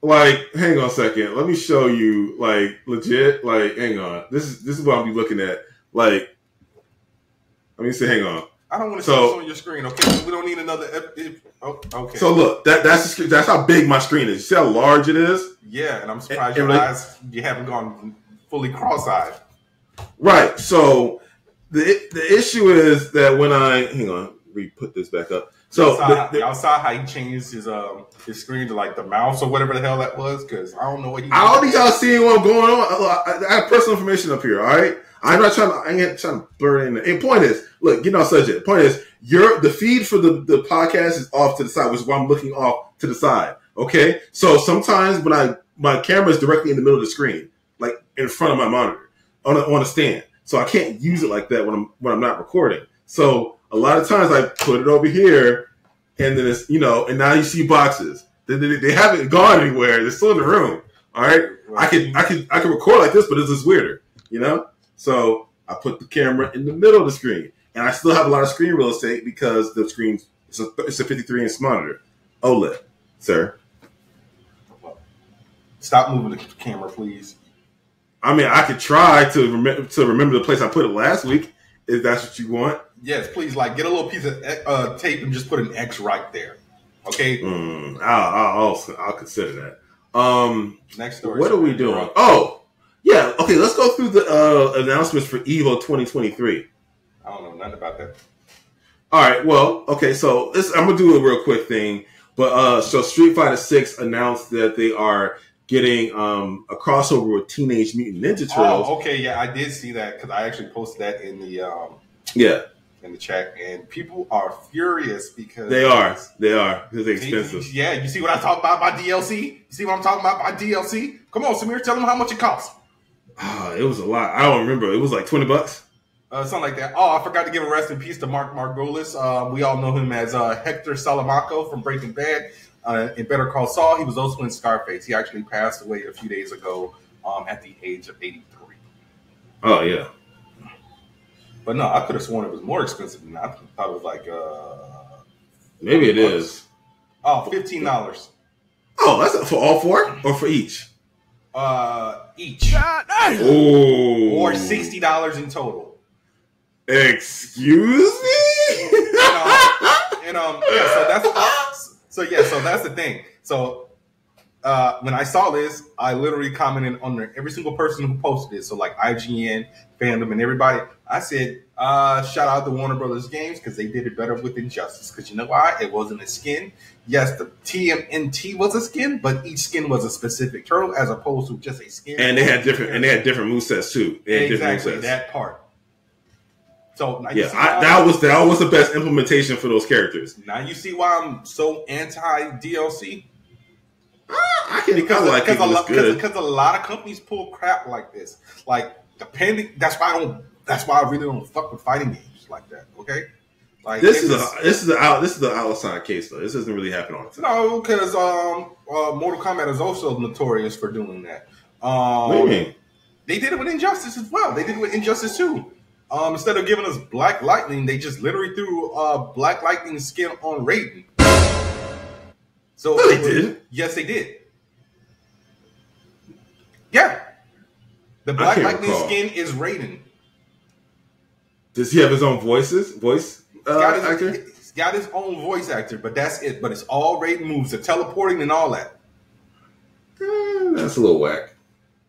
Like, hang on a second. Let me show you, like, legit. Like, hang on. This is what I'll be looking at. Like, let me say, hang on. I don't want to see this on your screen, okay? We don't need another. Okay. So look, that's how big my screen is. You see how large it is? Yeah, and I'm surprised your eyes, you haven't gone fully cross-eyed. Right. So the issue is that when hang on, we put this back up. So y'all saw how he changed his screen to like the mouse or whatever the hell that was, because I don't know what he. I don't think y'all seeing what's going on. I have personal information up here. All right, I ain't trying to blur it in. The point is, look, get off subject. The point is, the feed for the podcast is off to the side, which is why I'm looking off to the side. Okay, so sometimes when my camera is directly in the middle of the screen, like in front of my monitor on a stand, so I can't use it like that when I'm not recording. So a lot of times I put it over here, and then it's, and now you see boxes. They haven't gone anywhere. They're still in the room. All right. I can record like this, but it's just weirder, So I put the camera in the middle of the screen, and I still have a lot of screen real estate because the screen it's a 53-inch monitor, OLED, sir. Stop moving the camera, please. I mean, I could try to remember the place I put it last week, if that's what you want. Yes, please. Like, get a little piece of tape and just put an X right there. Okay. I'll consider that. Next story. What are we doing? Oh, yeah. Okay, let's go through the announcements for EVO 2023. I don't know nothing about that. All right. Well, okay. So I'm gonna do a real quick thing, but so Street Fighter 6 announced that they are getting a crossover with Teenage Mutant Ninja Turtles. Oh, okay. Yeah, I did see that because I actually posted that in the in the chat, and people are furious because they are because they're expensive. Yeah, you see what I talk about DLC? You see what I'm talking about by DLC? Come on, Samir, tell them how much it costs. It was a lot. I don't remember. It was like $20. Something like that. Oh, I forgot to give a rest in peace to Mark Margolis. We all know him as Hector Salamanca from Breaking Bad. In Better Call Saul, he was also in Scarface. He actually passed away a few days ago at the age of 83. Oh, yeah. But no, I could have sworn it was more expensive than that. I thought it was like... maybe it is. Oh, $15. Oh, that's for all four or for each? Each. Oh. Or $60 in total. Excuse me? So that's the thing. So when I saw this, I literally commented on every single person who posted it. So like IGN, Fandom, and everybody. I said, shout out to Warner Brothers Games because they did it better with Injustice. Because you know why? It wasn't a skin. Yes, the TMNT was a skin, but each skin was a specific turtle as opposed to just a skin. And they had different movesets too. Exactly, that part. So yeah, that was the best implementation for those characters. Now you see why I'm so anti DLC. I can because a lot of companies pull crap like this. Like that's why I really don't fuck with fighting games like that. Okay, like this is the outside case though. This doesn't really happen all the time. No, because Mortal Kombat is also notorious for doing that. What do you mean? They did it with Injustice as well. They did it with Injustice 2. Instead of giving us Black Lightning, they just literally threw Black Lightning skin on Raiden. So no, they did. Yes, they did. Yeah. The Black can't Lightning recall. skin is Raiden. Does he have his own voice actor? He's got his own voice actor, but that's it. But it's all Raiden moves, the teleporting and all that. That's a little whack.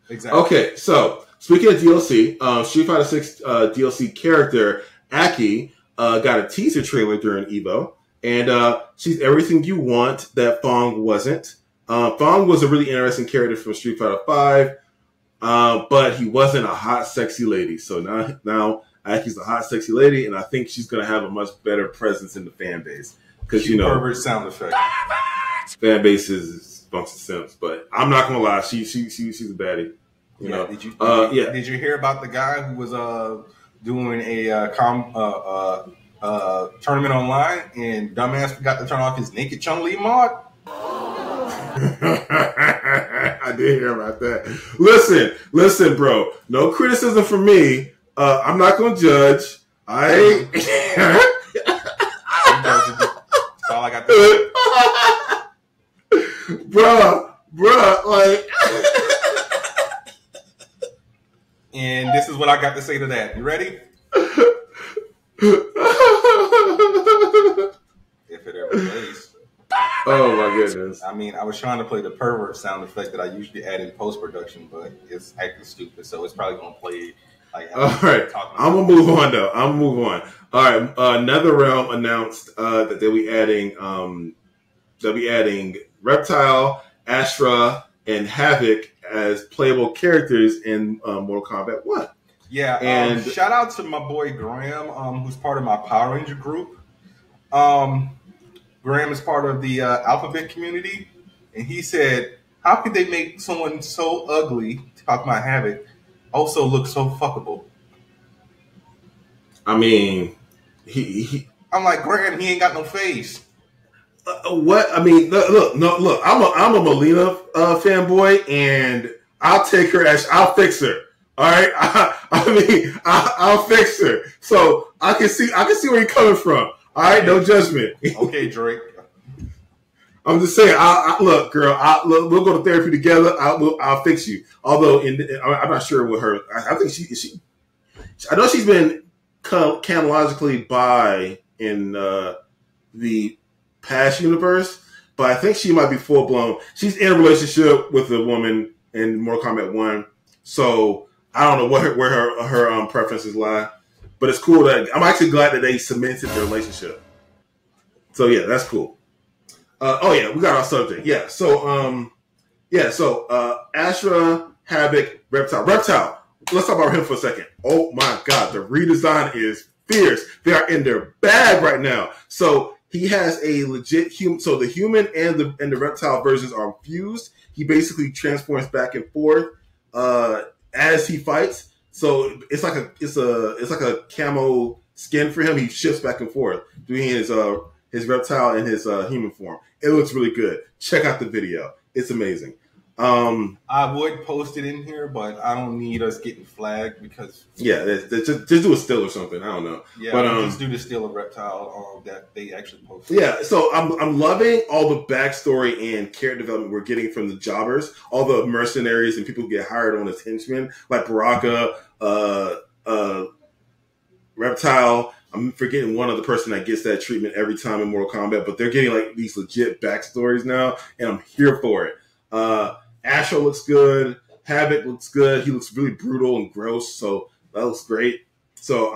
Exactly. Okay, so speaking of DLC, Street Fighter 6 DLC character Aki got a teaser trailer during Evo, and she's everything you want that Fong wasn't. Fong was a really interesting character from Street Fighter 5, but he wasn't a hot, sexy lady. So now Aki's a hot, sexy lady, and I think she's going to have a much better presence in the fan base. Because, pervert sound effect. Fan base is a bunch of simps, but I'm not going to lie, she's a baddie. You know? Did you hear about the guy who was doing a tournament online and dumbass forgot to turn off his naked Chun-Li mod? I did hear about that. Listen, bro. No criticism from me. I'm not gonna judge. That's all I got to say. Bruh, like. And this is what I got to say to that. You ready? If it ever plays. Oh my goodness. I mean, I was trying to play the pervert sound effect that I usually add in post-production, but it's acting stupid, so it's probably going to play like... All right. I'm going to move on, though. All right. NetherRealm announced that they'll be adding Reptile, Astra, and Havoc as playable characters in Mortal Kombat 1. Yeah, and shout out to my boy Graham, who's part of my Power Ranger group. Graham is part of the Alphabet community, and he said, how could they make someone so ugly, talk about Havoc, also look so fuckable? I mean, I'm like, Graham, he ain't got no face. What? I mean, look. I'm a Melina fanboy, and I'll take her as I'll fix her. All right, I'll fix her. So I can see where you're coming from. All right, no judgment. Okay, Drake. I'm just saying. Look, girl. We'll go to therapy together. I'll fix you. Although, I'm not sure with her. I think she. I know she's been chronologically bi in the past universe, but I think she might be full blown. She's in a relationship with a woman in Mortal Kombat 1, so I don't know where her preferences lie. But it's cool that I'm actually glad that they cemented their relationship. So yeah, that's cool. We got our subject. Yeah, so Astra, Havoc, Reptile. Let's talk about him for a second. Oh my God, the redesign is fierce. They are in their bag right now. So he has a legit human. So the human and the reptile versions are fused. He basically transforms back and forth as he fights. So it's like a camo skin for him. He shifts back and forth doing his reptile and his human form. It looks really good. Check out the video. It's amazing. I would post it in here, but I don't need us getting flagged because just do a still or something. I don't know. Yeah, but just do the still of reptile that they actually posted. Yeah, so I'm loving all the backstory and character development we're getting from the jobbers, all the mercenaries and people who get hired on as henchmen, like Baraka, Reptile. I'm forgetting one other person that gets that treatment every time in Mortal Kombat, but they're getting like these legit backstories now, and I'm here for it. Asher looks good. Havoc looks good. He looks really brutal and gross, so that looks great. So,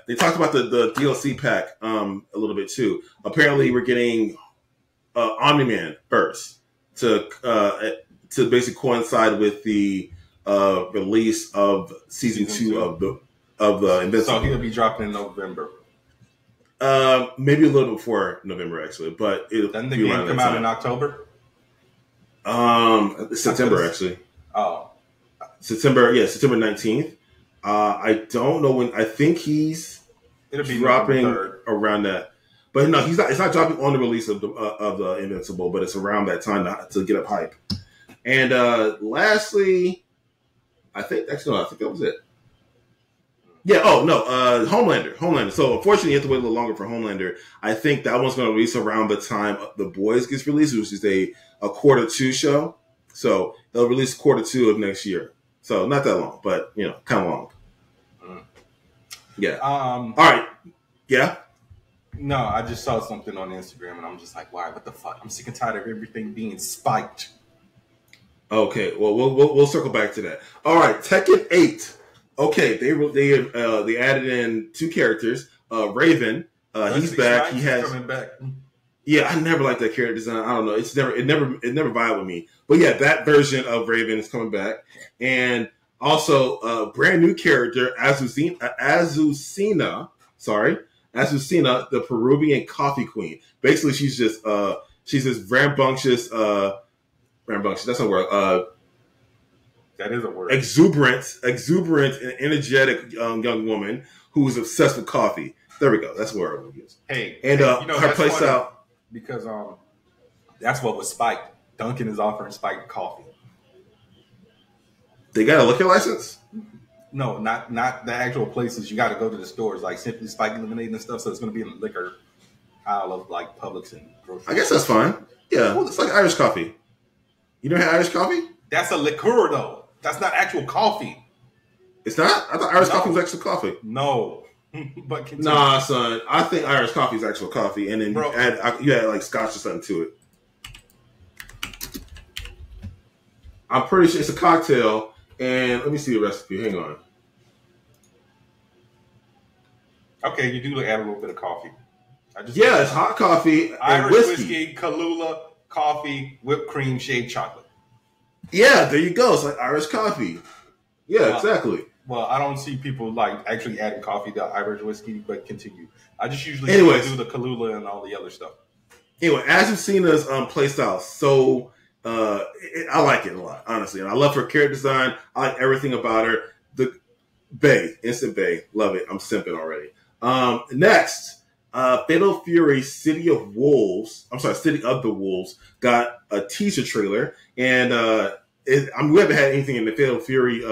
they talked about the DLC pack a little bit too. Apparently, we're getting Omni-Man first to basically coincide with the release of season 2 of the Invincible. So he'll be dropping in November. Maybe a little before November, actually, but doesn't the game come out in October? September, actually. Oh, September 19th. I don't know when. I think it'll be dropping around that. But no, he's not. It's not dropping on the release of the Invincible, but it's around that time to get up hype. And lastly, I think that was it. Yeah. Oh no. Homelander. So unfortunately, you have to wait a little longer for Homelander. I think that one's going to release around the time The Boys gets released, which is a quarter 2 show. So they'll release Q2 of next year. So not that long, but kind of long. Yeah. All right. Yeah. No, I just saw something on Instagram and I'm just like, why? What the fuck? I'm sick and tired of everything being spiked. Okay. Well, we'll circle back to that. All right. Tekken 8. Okay. They added in 2 characters. Raven. He's back. He has coming back. Yeah, I never liked that character design. I don't know. It never vibed with me. But yeah, that version of Raven is coming back, and also a brand new character, Azucena. Sorry, Azucena, the Peruvian coffee queen. Basically, she's this rambunctious. That's a word. That is a word. Exuberant, and energetic young woman who is obsessed with coffee. There we go. That's the word I want to use. Hey, and her playstyle. Because that's what was spiked. Dunkin' is offering spiked coffee. They got a liquor license? No, not the actual places. You got to go to the stores like Simply Spiked Lemonade and stuff. So it's going to be in the liquor aisle of like Publix and grocery. I guess that's fine. Yeah, it's like Irish coffee. You don't have Irish coffee? That's a liqueur though. That's not actual coffee. It's not? I thought Irish coffee was actual coffee. No. But continue. Nah, son. I think Irish coffee is actual coffee, and then you add like scotch or something to it. I'm pretty sure it's a cocktail, and let me see the recipe. Hang on. Okay, you do add a little bit of coffee. It's hot coffee and Irish whiskey, Kahlua, coffee, whipped cream, shaved chocolate. Yeah, there you go. It's like Irish coffee. Yeah, exactly. Well, I don't see people like actually adding coffee to Irish whiskey, but continue. I just usually do the Kahlua and all the other stuff. Anyway, Azucena's playstyle, so I like it a lot, honestly, and I love her character design. I like everything about her. The instant Bay, love it. I'm simping already. Next, Fatal Fury: City of the Wolves got a teaser trailer, and we haven't had anything in the Fatal Fury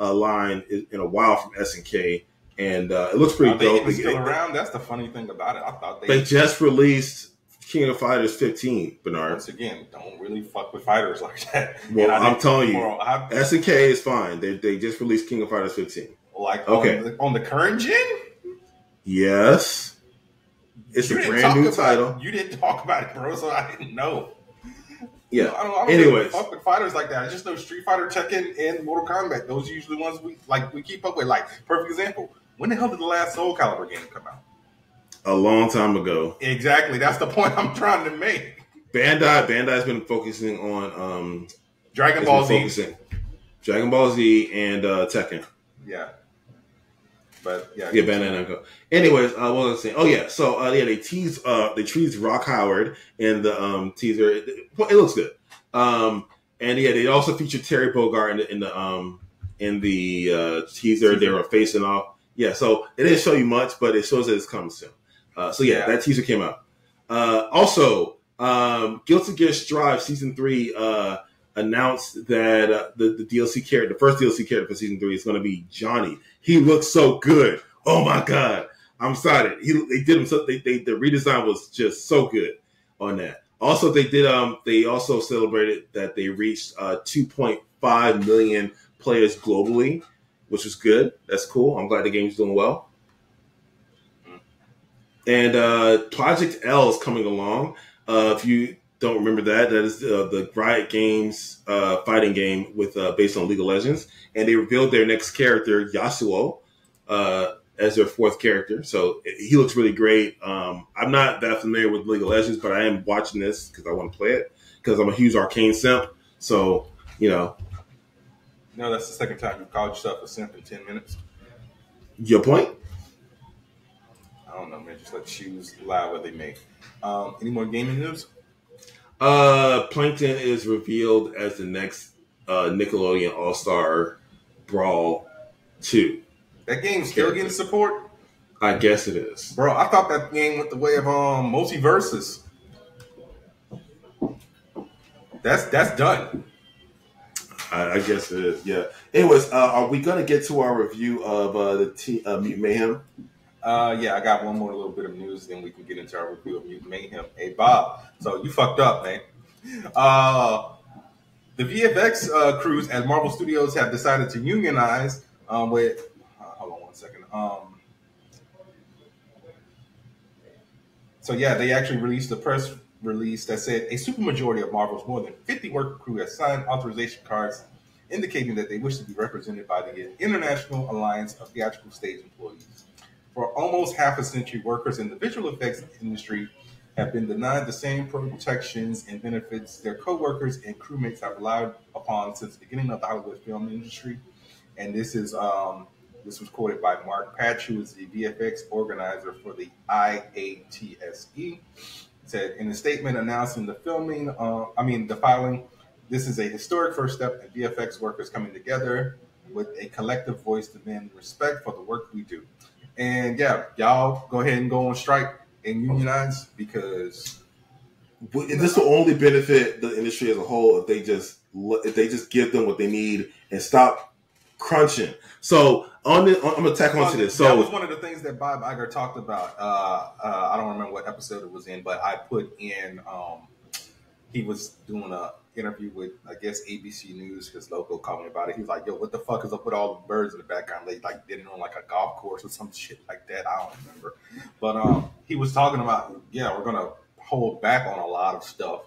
line in a while from SNK, and it looks pretty dope. They still around? That's the funny thing about it. I thought they just released King of Fighters 15. Bernard, once again, don't really fuck with fighters like that. Well, I'm telling you, SNK is fine. They just released King of Fighters 15. Like on the current gen? Yes, it's a brand new title. You didn't talk about it, bro, so I didn't know. Yeah. I don't really fuck with fighters like that. I just know Street Fighter, Tekken, and Mortal Kombat. Those are usually ones we keep up with. Like, perfect example. When the hell did the last Soul Calibur game come out? A long time ago. Exactly. That's the point I'm trying to make. Bandai's been focusing on Dragon Ball Z. Dragon Ball Z and Tekken. Yeah. But yeah. Bandai Namco. Anyways, what was I saying? Oh yeah, so they teased Rock Howard in the teaser. It looks good. And yeah, they also featured Terry Bogard in the teaser. They were facing off. Yeah, so it didn't show you much, but it shows that it's coming soon. So yeah, that teaser came out. Also, Guilty Gear Strive Season 3 announced that the DLC character, the first DLC character for Season 3 is going to be Johnny. He looks so good. Oh my god, I'm excited. They did him so the redesign was just so good on that. Also, they also celebrated that they reached 2.5 million players globally, which was good. That's cool. I'm glad the game's doing well. And Project L is coming along. If you don't remember that is the Riot Games fighting game with based on League of Legends. And they revealed their next character, Yasuo, as their fourth character. So he looks really great. I'm not that familiar with League of Legends, but I am watching this because I want to play it because I'm a huge Arcane simp. So, No, that's the second time you've called yourself a simp in 10 minutes. Your point? I don't know, man. Just let shoes lie what they make. Any more gaming news? Plankton is revealed as the next Nickelodeon All-Star Brawl 2. That game's still getting support? I guess it is. Bro, I thought that game went the way of multiverses. That's done. I guess it is, yeah. Anyways, are we going to get to our review of the Mutant Mayhem? Yeah, I got one more little bit of news, then we can get into our review of Mutant Mayhem. Hey, Bob, so you fucked up, man. The VFX crews at Marvel Studios have decided to unionize with. Hold on one second. So yeah, they actually released a press release that said a supermajority of Marvel's more than 50 worker crew has signed authorization cards indicating that they wish to be represented by the International Alliance of Theatrical Stage Employees. For almost half a century, workers in the visual effects industry have been denied the same protections and benefits their co-workers and crewmates have relied upon since the beginning of the Hollywood film industry. And this was quoted by Mark Patch, who is the VFX organizer for the IATSE. Said in a statement announcing the filing, this is a historic first step in VFX workers coming together with a collective voice demanding respect for the work we do. And yeah, y'all go ahead and go on strike and unionize because this will only benefit the industry as a whole if they just give them what they need and stop crunching. So I'm gonna tack onto this. So that was one of the things that Bob Iger talked about. I don't remember what episode it was in, but I put in. He was doing a interview with I guess ABC News because Loco called me about it. He was like, "Yo, what the fuck is up with all the birds in the background? They like did it on like a golf course or some shit like that. I don't remember." But he was talking about we're gonna hold back on a lot of stuff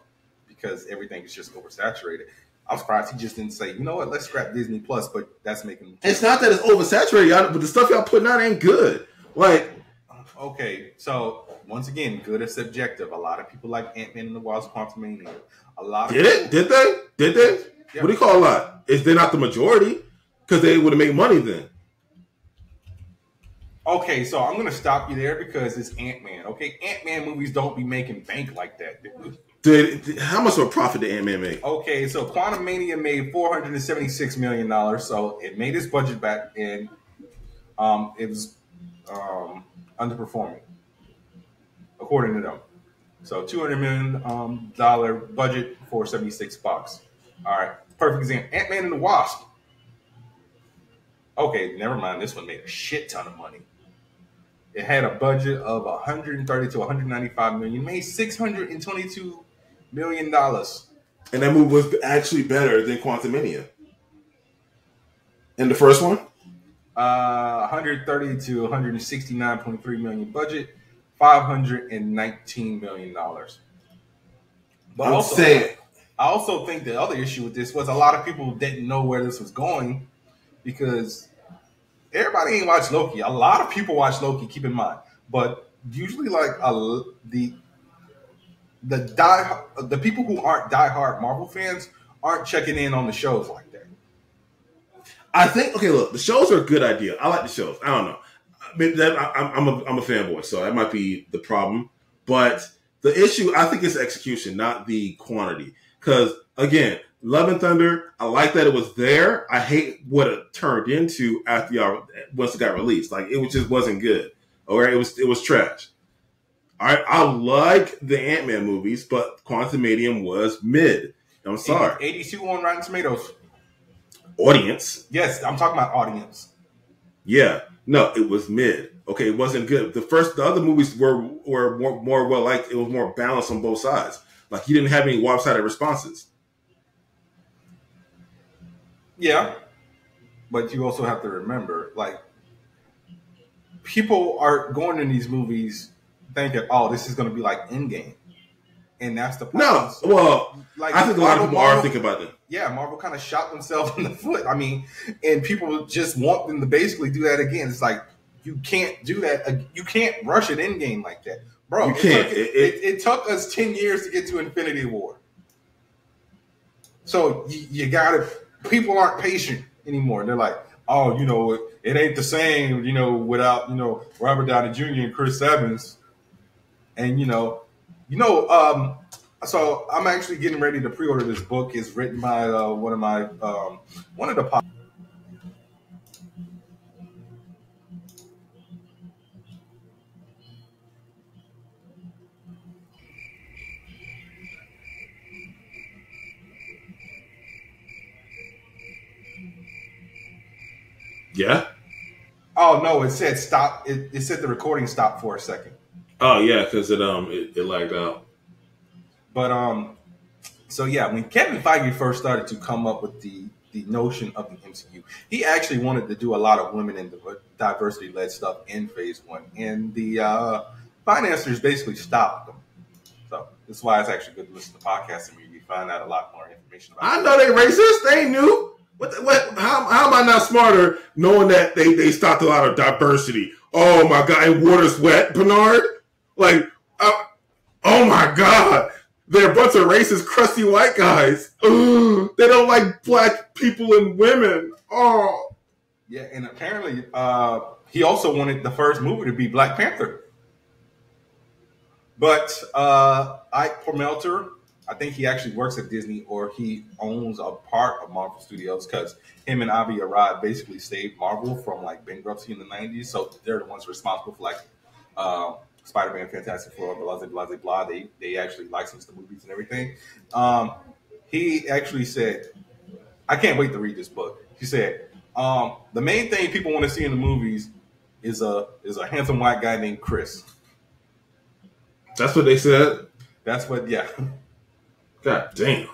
because everything is just oversaturated. I'm surprised he just didn't say, you know what, let's scrap Disney Plus, but that's making... It's not that it's oversaturated, but the stuff y'all putting out ain't good. Like... Okay, so, once again, good is subjective. A lot of people like Ant-Man and the Wasp: Quantumania. A lot of Did they? Yeah. What do you call a lot? Is they not the majority? Because they would have made money then. Okay, so I'm going to stop you there because it's Ant-Man, okay? Ant-Man movies don't be making bank like that, dude. How much of a profit did Ant-Man make? Okay, so Quantumania made $476 million, so it made its budget back, and it was underperforming, according to them. So $200 million budget for 76 bucks. All right, perfect example. Ant-Man and the Wasp. Okay, never mind. This one made a shit ton of money. It had a budget of 130 to 195 million. Made $622 million. And that movie was actually better than Quantumania. And the first one? 130 to 169.3 million budget, $519 million. But I also think the other issue with this was a lot of people didn't know where this was going because everybody ain't watched Loki. A lot of people watch Loki, keep in mind. But usually like the people who aren't diehard Marvel fans aren't checking in on the shows like that. I think look, the shows are a good idea. I like the shows. I don't know. Maybe I'm a fanboy, so that might be the problem. But the issue, I think, is execution, not the quantity. Because again, Love and Thunder, I like that it was there. I hate what it turned into after once it got released. Like just wasn't good. All right, it was trash. All right, I like the Ant-Man movies, but Quantumania was mid. I'm sorry. 82 on Rotten Tomatoes. Audience. Yes, I'm talking about audience. Yeah. No, it was mid. Okay, it wasn't good. The other movies were more well liked. It was more balanced on both sides. Like you didn't have any lopsided responses. Yeah. But you also have to remember, like, people are going in these movies thinking, oh, this is going to be like Endgame. And that's the problem. No, well, like, I think a lot of people are thinking about that. Yeah, Marvel kind of shot themselves in the foot. I mean, and people just want them to basically do that again. It's like, you can't do that. You can't rush an Endgame like that. Bro, you can't. It took us 10 years to get to Infinity War. So you got to, people aren't patient anymore. They're like, oh, it ain't the same, without, Robert Downey Jr. and Chris Evans. And, so I'm actually getting ready to pre-order this book. It's written by one of the Yeah. Oh no! It said stop. It said the recording stopped for a second. Oh yeah, because it lagged out. But So yeah, when Kevin Feige first started to come up with the notion of the MCU, he actually wanted to do a lot of women and diversity-led stuff in Phase 1, and the financiers basically stopped them. So that's why it's actually good to listen to podcasts and you find out a lot more information about I know they racist. They knew. How am I not smarter knowing that they stopped a lot of diversity? Oh my God, and water's wet, Bernard. Like, oh my God, they're a bunch of racist, crusty white guys. Ugh, they don't like black people and women. Oh, yeah, and apparently he also wanted the first movie to be Black Panther. But Ike Perlmutter, I think he actually works at Disney or he owns a part of Marvel Studios because him and Avi Arad basically saved Marvel from like bankruptcy in the 90s. So they're the ones responsible for like Spider-Man, Fantastic Four, blah, blah, blah, blah. They actually licensed the movies and everything. He actually said, I can't wait to read this book. He said, the main thing people want to see in the movies is a handsome white guy named Chris. that's what they said. That's what, yeah. God damn.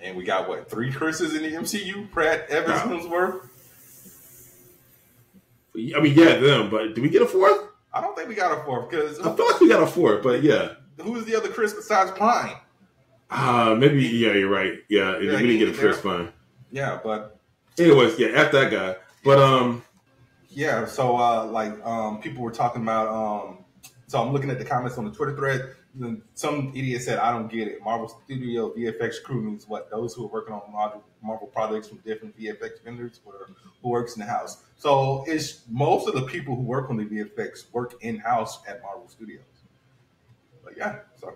And we got, what, 3 Chris's in the MCU? Pratt, Evans, Hemsworth? I mean, yeah, them, but did we get a 4th? I don't think we got a 4th, because... I feel like we got a 4th, but yeah. Who's the other Chris besides Pine? Maybe, yeah, you're right. Yeah, we didn't get a Chris Pine. Yeah, but... Anyways, yeah, F that guy. But, yeah, so, people were talking about... so I'm looking at the comments on the Twitter thread. Some idiot said, I don't get it. Marvel Studio VFX crew means what? Those who are working on Marvel projects from different VFX vendors or who works in the house. So it's most of the people who work on the VFX work in-house at Marvel Studios. But yeah, so.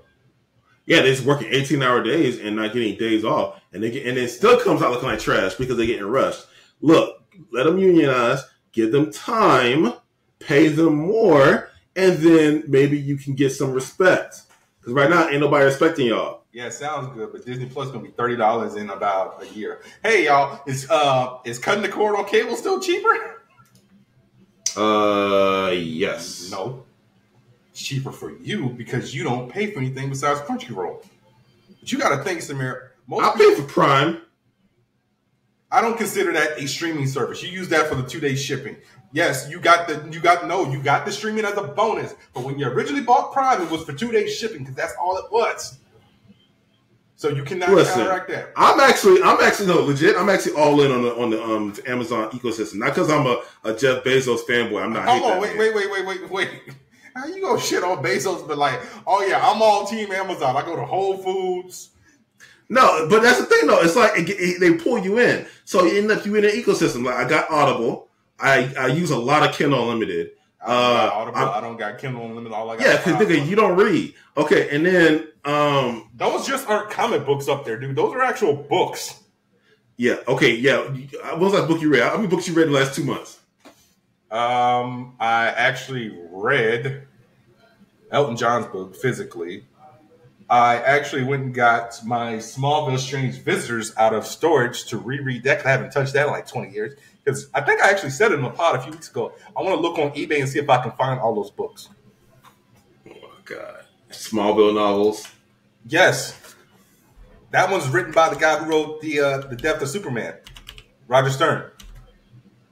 Yeah, they're just working 18-hour days and not getting days off. And it still comes out looking like trash because they're getting rushed. Look, let them unionize, give them time, pay them more, and then maybe you can get some respect. Because right now, ain't nobody respecting y'all. Yeah, sounds good, but Disney Plus going to be $30 in about a year. Hey, y'all, is cutting the cord on cable still cheaper? Yes. No. It's cheaper for you because you don't pay for anything besides Crunchyroll. But you got to think, Samir. I pay for Prime. I don't consider that a streaming service. You use that for the 2-day shipping. Yes, you got the streaming as a bonus. But when you originally bought Prime, it was for 2-day shipping because that's all it was. So you cannot counteract that. I'm actually no legit. I'm actually all in on the Amazon ecosystem. Not because I'm a Jeff Bezos fanboy. I'm not. Hold on, wait. How you gonna shit on Bezos? But like, oh yeah, I'm all team Amazon. I go to Whole Foods. No, but that's the thing though. It's like they pull you in, so you end up in an ecosystem. Like I got Audible. I use a lot of Kindle Unlimited. I don't got Kindle Unlimited. All I got. Yeah, because nigga, you don't read. Okay, and then those just aren't comic books up there, dude. Those are actual books. Yeah. Okay. Yeah. What was that book you read? How many books you read in the last 2 months? I actually read Elton John's book physically. I actually went and got my Smallville Strange Visitors out of storage to reread that because I haven't touched that in like 20 years. Because I think I actually said it in a pod a few weeks ago. I want to look on eBay and see if I can find all those books. Oh, my God. Smallville novels? Yes. That one's written by the guy who wrote The Death of Superman, Roger Stern.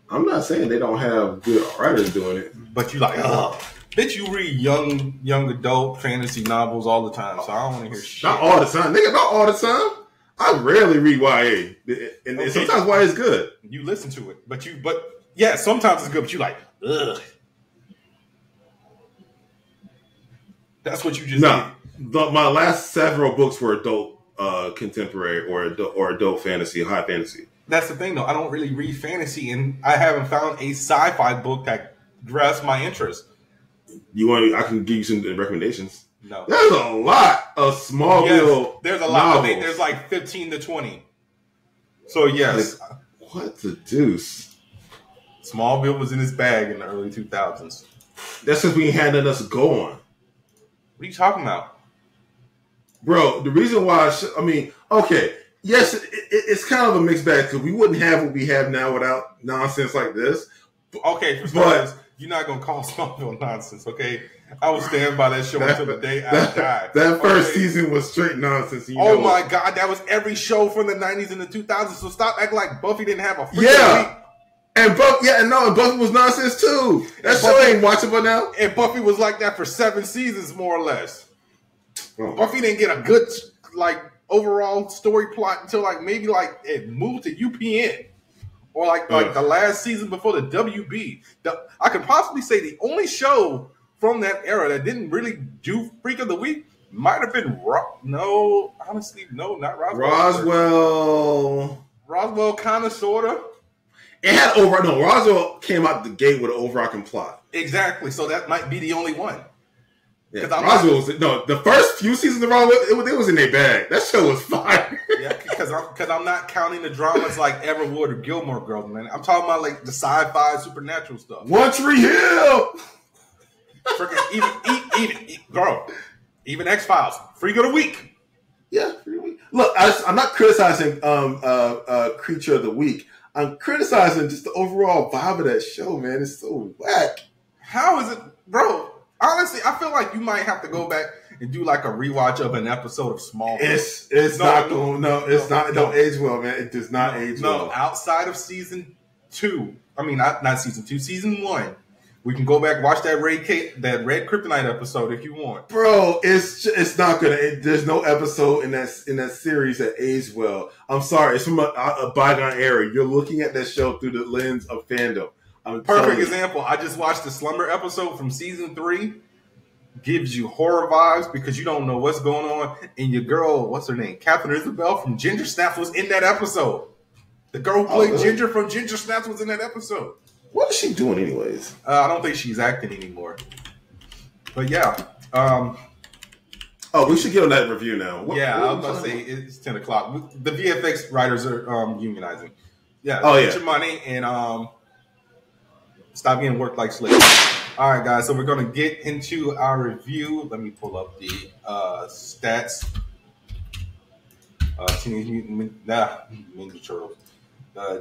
I'm not saying they don't have good writers doing it. But you like, bitch, you read young adult fantasy novels all the time, so I don't want to hear shit. Not all the time. Nigga, not all the time. I rarely read YA. And sometimes YA is good. You listen to it. But yeah, sometimes it's good, but you like, ugh. That's what you just did. My last several books were adult contemporary or adult fantasy, high fantasy. That's the thing, though. I don't really read fantasy, and I haven't found a sci-fi book that grasps my interest. I can give you some recommendations. No. There's a lot of Smallville. Yes, there's a lot. I think there's like 15 to 20. So, yes. Like, what the deuce? Smallville was in his bag in the early 2000s. That's because we ain't had nothing else to go on. What are you talking about? Bro, the reason why, okay. Yes, it's kind of a mixed bag because we wouldn't have what we have now without nonsense like this. Okay, You're not gonna call Smallville nonsense, okay? I will stand by that show until the day I die. That first season was straight nonsense. Oh my God, that was every show from the 90s and the 2000s. So stop acting like Buffy didn't have a freaking week. And Buffy was nonsense too. That show ain't watchable now. And Buffy was like that for 7 seasons, more or less. Buffy didn't get a good overall story plot until maybe it moved to UPN. Or like the last season before the WB. I could possibly say the only show from that era that didn't really do Freak of the Week might have been not Roswell. Roswell kind of, sort of. It had Roswell came out the gate with an overarching plot. Exactly. So that might be the only one. Yeah, Roswell the first few seasons of Roswell, it was in their bag. That show was fire. Yeah, because I'm not counting the dramas like Everwood or Gilmore Girls, man. I'm talking about the sci-fi supernatural stuff. One Tree Hill. Even X-Files, Freak of the Week. Yeah, Freak of the Week. Look, I'm not criticizing Creature of the Week. I'm criticizing just the overall vibe of that show, man. It's so whack. How is it, bro? Honestly, I feel like you might have to go back and do a rewatch of an episode of Smallville. It's don't age well, man. It does not age well. No, outside of season 2, I mean not season 2, season 1. We can go back and watch that Red Kryptonite episode if you want, bro. It's not gonna. There's no episode in that series that aged well. I'm sorry, it's from a bygone era. You're looking at that show through the lens of fandom. Perfect example. I just watched the Slumber episode from season 3. Gives you horror vibes because you don't know what's going on. And your girl, what's her name? Catherine Isabel from Ginger Snaps was in that episode. The girl who played Ginger from Ginger Snaps was in that episode. What is she doing anyways? I don't think she's acting anymore. But yeah. We should get on that review now. I was about to say it's 10 o'clock. The VFX writers are unionizing. Yeah. Get your money and stop getting worked like slaves. All right, guys. So we're going to get into our review. Let me pull up the stats. Teenage Mutant Ninja Turtles.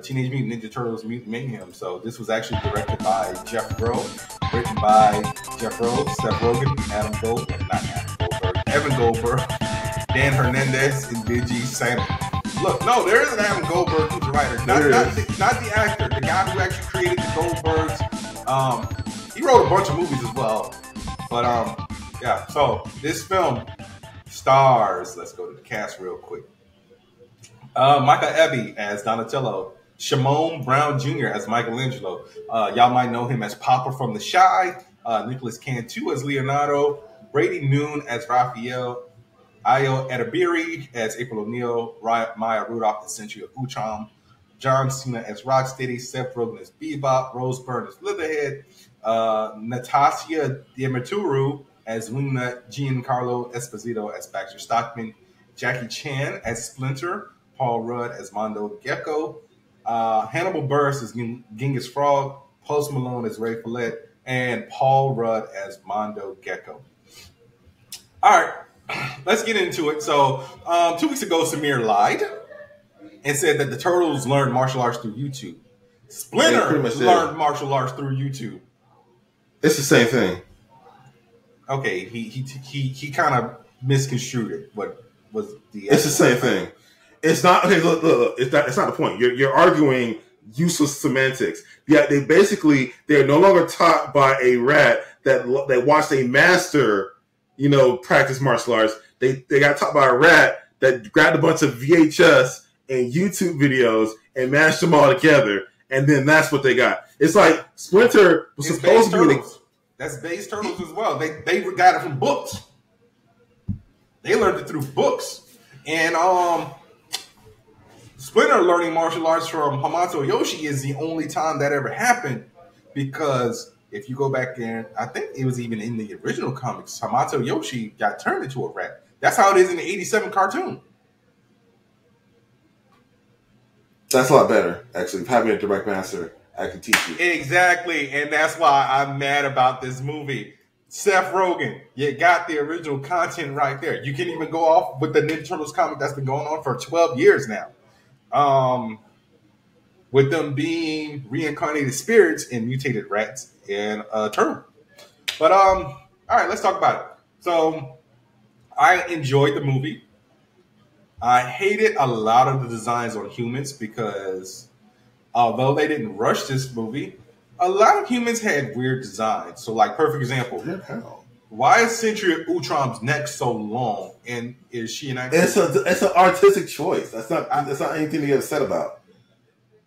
Teenage Mutant Ninja Turtles Mutant Mayhem. So this was actually directed by Jeff Rowe, written by Jeff Rowe, Seth Rogen, Evan Goldberg, Dan Hernandez, and Biggie Salmon. Look, no, there is an Evan Goldberg who's the writer. Not the actor, the guy who actually created the Goldbergs. He wrote a bunch of movies as well. But so this film stars, let's go to the cast real quick. Micah Eby as Donatello, Shimon Brown Jr. as Michelangelo. Y'all might know him as Papa from The Chi, Nicholas Cantu as Leonardo, Brady Noon as Raphael, Ayo Edebiri as April O'Neil, Maya Rudolph as Century of Ucham, John Cena as Rocksteady, Seth Rogen as Bebop, Rose Byrne as Leatherhead, Natasha Demeturu as Luna, Giancarlo Esposito as Baxter Stockman, Jackie Chan as Splinter, Paul Rudd as Mondo Gecko, Hannibal Buress as Genghis Frog, Post Malone as Ray Follett, and Paul Rudd as Mondo Gecko. All right, let's get into it. So 2 weeks ago, Samir lied and said that the Turtles learned martial arts through YouTube. Splinter learned martial arts through YouTube. It's the same thing. Okay, he kind of misconstrued it. What was the? It's the same thing. It's not okay. Look. It's not the point. You're arguing useless semantics. Yeah, they're no longer taught by a rat that watched a master, practice martial arts. They got taught by a rat that grabbed a bunch of VHS and YouTube videos and mashed them all together, and then that's what they got. It's like Splinter was supposed to be. That's base Turtles as well. They got it from books. They learned it through books, and Splinter learning martial arts from Hamato Yoshi is the only time that ever happened, because if you go back there, I think it was even in the original comics, Hamato Yoshi got turned into a rat. That's how it is in the 87 cartoon. That's a lot better, actually. Having a direct master, I can teach you. Exactly, and that's why I'm mad about this movie. Seth Rogen, you got the original content right there. You can even go off with the Ninja Turtles comic that's been going on for 12 years now. with them being reincarnated spirits and mutated rats and a turtle. But all right, let's talk about it. So I enjoyed the movie. I hated a lot of the designs on humans because although they didn't rush this movie, a lot of humans had weird designs. So, like, perfect example. Why is Sentry Ultron's neck so long? And is she an actress? It's an artistic choice. That's not anything to get upset about.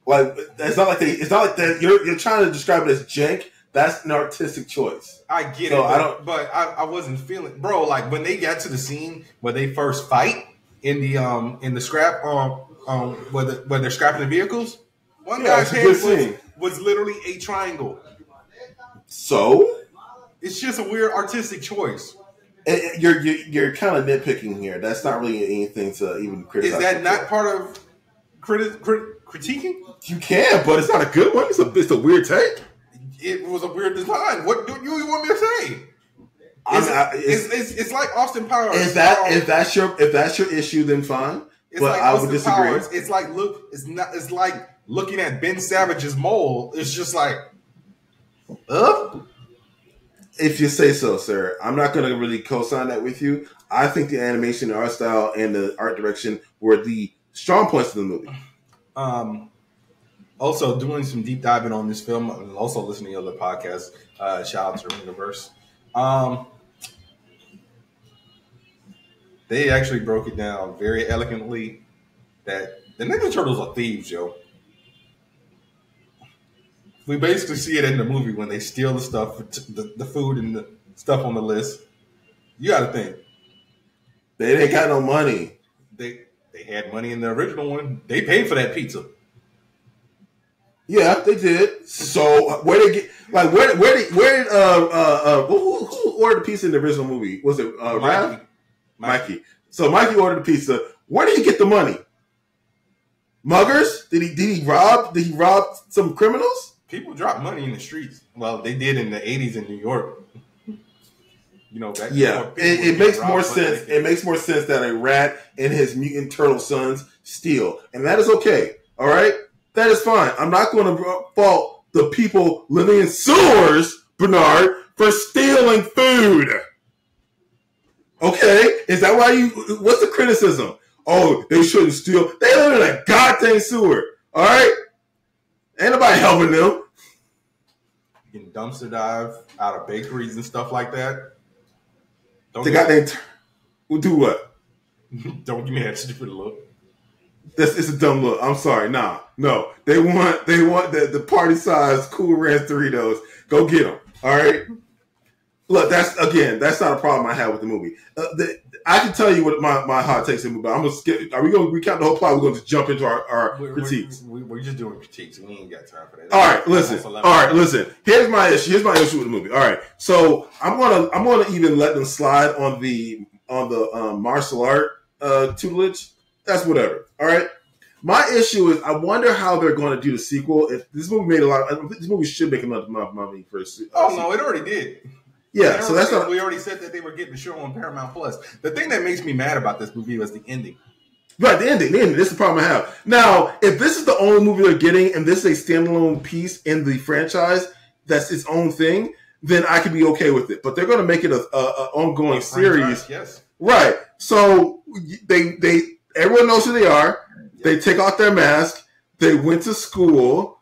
Like, it's not like that. You're trying to describe it as jank. That's an artistic choice. I get it, but I wasn't feeling, bro. Like when they got to the scene where they first fight in the scrap where they're scrapping the vehicles. One guy's head was literally a triangle. So it's just a weird artistic choice. You're kind of nitpicking here. That's not really anything to even criticize. Is that not part of critiquing? You can, but it's not a good one. It's a weird take. It was a weird design. What do you want me to say? It's like Austin Powers. If that's your issue, then fine. But like I would disagree. Powers. It's like looking at Ben Savage's mole. It's just like, if you say so, sir. I'm not going to really co-sign that with you. I think the animation, the art style, and the art direction were the strong points of the movie. Also, doing some deep diving on this film, and also listening to other podcasts. Shout out to Universe. They actually broke it down very elegantly that the Ninja Turtles are thieves, yo. We basically see it in the movie when they steal the stuff, the food and the stuff on the list. You got to think. They didn't got no money. They had money in the original one. They paid for that pizza. Yeah, they did. So where they get where did who ordered the pizza in the original movie? Was it Mikey? So Mikey ordered the pizza. Where did he get the money? Muggers? Did he rob some criminals? People drop money in the streets. Well, they did in the 80s in New York. You know, it makes more sense. It makes more sense that a rat and his mutant turtle sons steal, and that is okay. All right. That is fine. I'm not going to fault the people living in sewers, Bernard, for stealing food. Okay? Is that why what's the criticism? Oh, they shouldn't steal. They live in a goddamn sewer. All right? Ain't nobody helping them. You can dumpster dive out of bakeries and stuff like that. We'll do what? Don't give me that stupid look. It's a dumb look. I'm sorry. No. They want the party size Cool Ranch Doritos. Go get them. All right. Look, that's not a problem I have with the movie. I can tell you what my hot takes in the movie. I'm gonna skip. Are we gonna recount the whole plot? We're gonna just jump into our critiques. We're just doing critiques. We ain't got time for that. All right. Listen. Here's my issue. Here's my issue with the movie. All right. So I'm gonna even let them slide on the martial art tutelage. That's whatever. All right. My issue is I wonder how they're going to do the sequel. If this movie made this movie should make enough money for. No, it already did. Yeah, so that's not. We already said that they were getting the show on Paramount Plus. The thing that makes me mad about this movie was the ending. Right, the ending. This is the problem I have. Now, if this is the only movie they're getting, and this is a standalone piece in the franchise that's its own thing, then I could be okay with it. But they're going to make it a ongoing series. Yes. Right. So everyone knows who they are. Yep. They take off their mask. They went to school,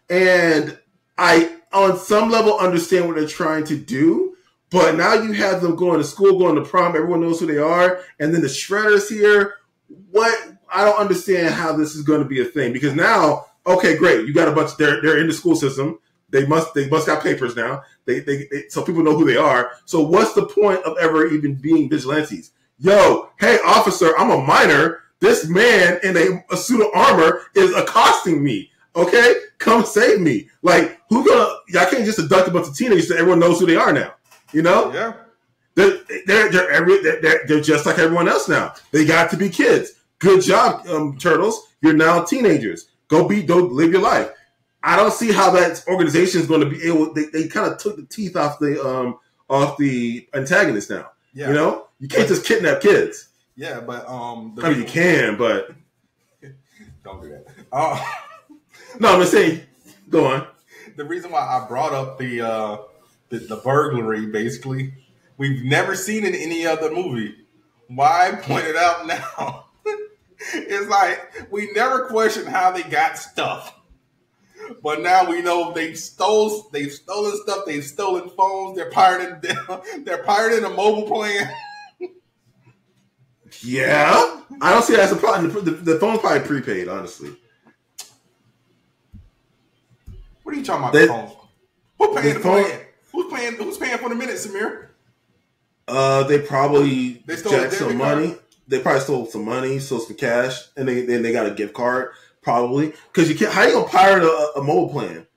and I, on some level, understand what they're trying to do. But now you have them going to school, going to prom. Everyone knows who they are, and then the Shredder's here. What? I don't understand how this is going to be a thing, because now, okay, great, you got a bunch. They're in the school system. They must got papers now. They so people know who they are. So what's the point of ever even being vigilantes? Yo, hey officer, I'm a minor. This man in a suit of armor is accosting me. Okay, come save me. Like, who gonna? Y'all can't just abduct a bunch of teenagers so everyone knows who they are now. You know? Yeah. They're just like everyone else now. They got to be kids. Good job, Turtles. You're now teenagers. Go live your life. I don't see how that organization is going to be able. They kind of took the teeth off the antagonist now. Yeah. You know, you can't just kidnap kids. Yeah, but I mean, you can, but don't do that. No, I'm just saying. Go on. The reason why I brought up the burglary, basically, we've never seen in any other movie. Why I point it out now? It's like we never questioned how they got stuff, but now we know they've stolen stuff. They've stolen phones. They're pirating a mobile plan. Yeah, I don't see that as a problem. The phone's probably prepaid, honestly. What are you talking about? The phones? Who's paying the plan? Who's paying for the minutes, Samir? They probably jacked some money. Card? They probably stole some money, stole some cash, and then they got a gift card, probably. Because you can't. How you gonna pirate a mobile plan,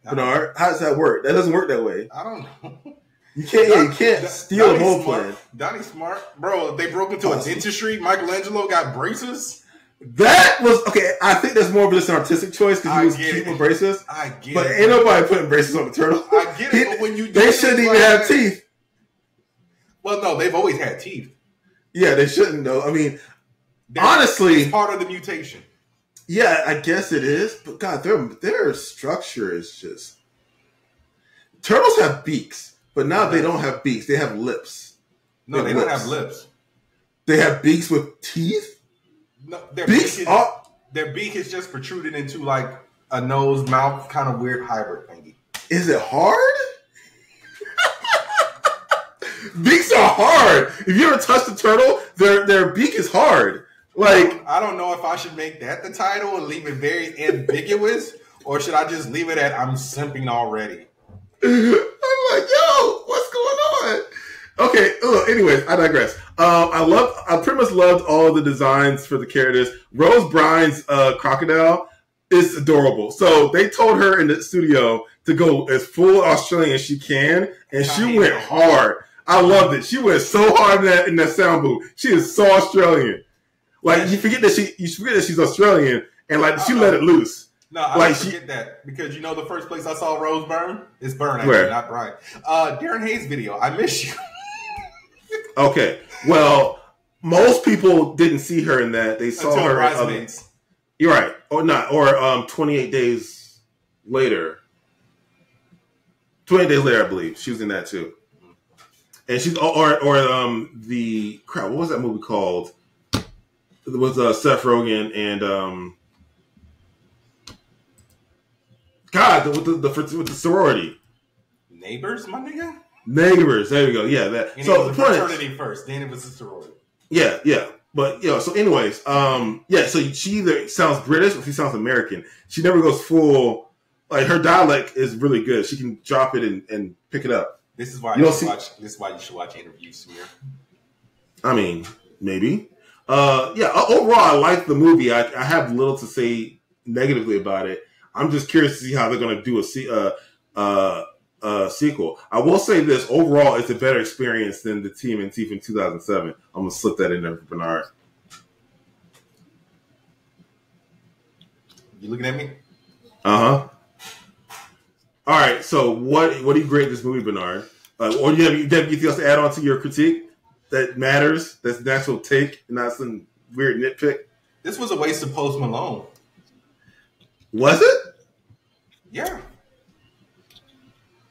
Bernard? How does that work? That doesn't work that way. I don't know. You can't steal a mobile plan. Donnie's smart, bro. They broke into a dentistry. Michelangelo got braces. That was okay. I think that's more of just an artistic choice because he was keeping braces. I get but it. Ain't nobody putting braces on the turtle. I get it. But when you they shouldn't even have teeth. Well, no, they've always had teeth. Yeah, they shouldn't though. I mean, honestly, it's part of the mutation. Yeah, I guess it is. But God, their structure is just. Turtles have beaks, but now they don't have beaks. They have lips. No, they don't have lips. They have beaks with teeth. No, their beak is just protruded into like a nose mouth kind of weird hybrid thingy. Is it hard? Beaks are hard. If you ever touch the turtle, their beak is hard. Like I don't know if I should make that the title and leave it very ambiguous, or should I just leave it at I'm simping already? I'm like, yo, what's going on? Okay. Anyways, I digress. I pretty much loved all the designs for the characters. Rose Byrne's crocodile is adorable. So they told her in the studio to go as full Australian as she can, and she went hard. I loved it. She went so hard in that sound booth. She is so Australian. Like you forget that she's Australian, and like she let it loose. No, I like forget that because you know the first place I saw Rose Byrne is Byrne, actually, not Brian. Darren Hayes' video. I miss you. Okay, well, most people didn't see her in that. They saw her in other. You're right, or not, or 28 days later. 28 days later, I believe she was in that too. And she's the crap. What was that movie called? It was Seth Rogen and God with the sorority. Neighbors, my nigga. Neighbors. There you go. Yeah, that. And so the fraternity first, then it was a sorority. Yeah. But so anyways, so she either sounds British or she sounds American. She never goes full. Like her dialect is really good. She can drop it and pick it up. This is why you should watch interviews, Samir. I mean, maybe. Overall, I like the movie. I have little to say negatively about it. I'm just curious to see how they're going to do a sequel. I will say this: overall, it's a better experience than the TMNT from 2007. I'm going to slip that in there for Bernard. You looking at me? All right. So, what do you grade this movie, Bernard? Or do you have anything else to add on to your critique that matters? That's an actual take, and not some weird nitpick. This was a waste of Post Malone. Was it? Yeah.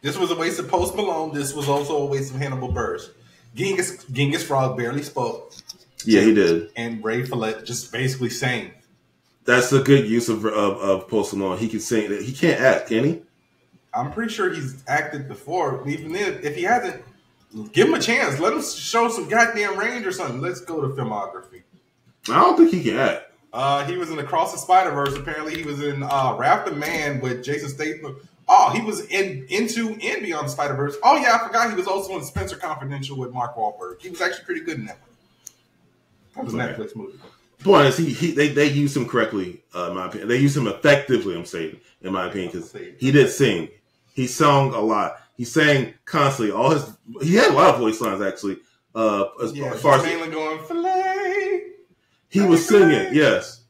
This was a waste of Post Malone. This was also a waste of Hannibal Buress. Genghis Frog barely spoke. Yeah, he did. And Ray Follett just basically sang. That's a good use of Post Malone. He can sing. He can't act, can he? I'm pretty sure he's acted before. Even if he hasn't, give him a chance. Let him show some goddamn range or something. Let's go to filmography. I don't think he can act. He was in Across the Spider-Verse. Apparently, he was in Wrath of Man with Jason Statham. Oh, he was into and Beyond the Spider-Verse. Oh, yeah, I forgot he was also in Spencer Confidential with Mark Wahlberg. He was actually pretty good in that one. That was a Netflix movie. The point is, they used him correctly, in my opinion. They used him effectively, I'm saying, in my opinion, because he did sing. He sung a lot. He sang constantly. He had a lot of voice lines, actually. As far as mainly going, filet. He was singing, yes.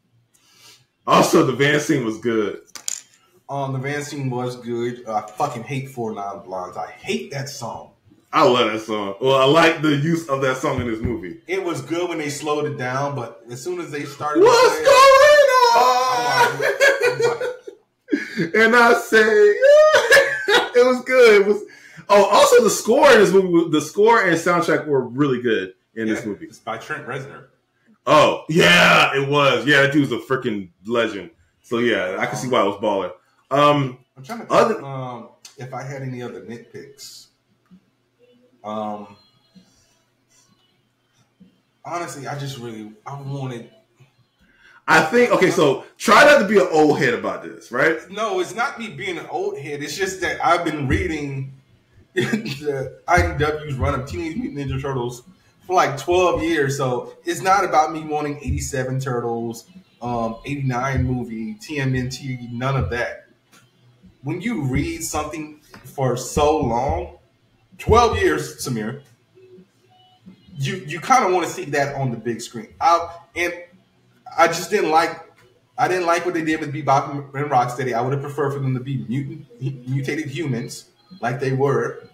Also, the Van scene was good. The Van scene was good. I fucking hate 4 Non-Blondes. I hate that song. I love that song. Well, I like the use of that song in this movie. It was good when they slowed it down, but as soon as they started... What's going on? And I say, it was good. It was. Oh, also the score in this movie, the score and soundtrack were really good in this movie. It's by Trent Reznor. Oh, yeah, it was. Yeah, that dude's a freaking legend. So yeah, I can see why it was baller. I'm trying to think if I had any other nitpicks. Honestly, I wanted. I think, okay, so try not to be an old head about this, right? No, it's not me being an old head. It's just that I've been reading the IDW's run of Teenage Mutant Ninja Turtles for like 12 years. So it's not about me wanting 87 Turtles, 89 movie, TMNT, none of that. When you read something for so long, 12 years, Samir, you kind of want to see that on the big screen. I just didn't like what they did with Bebop and Rocksteady. I would have preferred for them to be mutated humans like they were.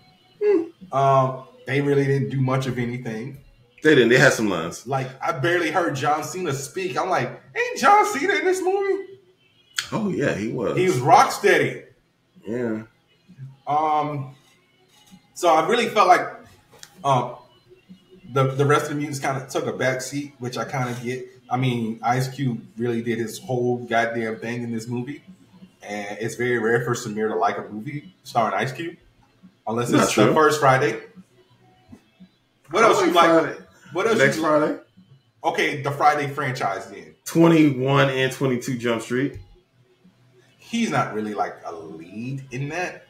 They really didn't do much of anything. They didn't. They had some lines. Like, I barely heard John Cena speak. I'm like, ain't John Cena in this movie? Oh, yeah, he was. He was Rocksteady. Yeah. So I really felt like the rest of the mutants kind of took a back seat, which I kind of get. I mean, Ice Cube really did his whole goddamn thing in this movie, and it's very rare for Samir to like a movie starring Ice Cube, unless it's the first Friday. What else you like? What else? Next Friday? Okay, the Friday franchise then. 21 and 22 Jump Street. He's not really like a lead in that.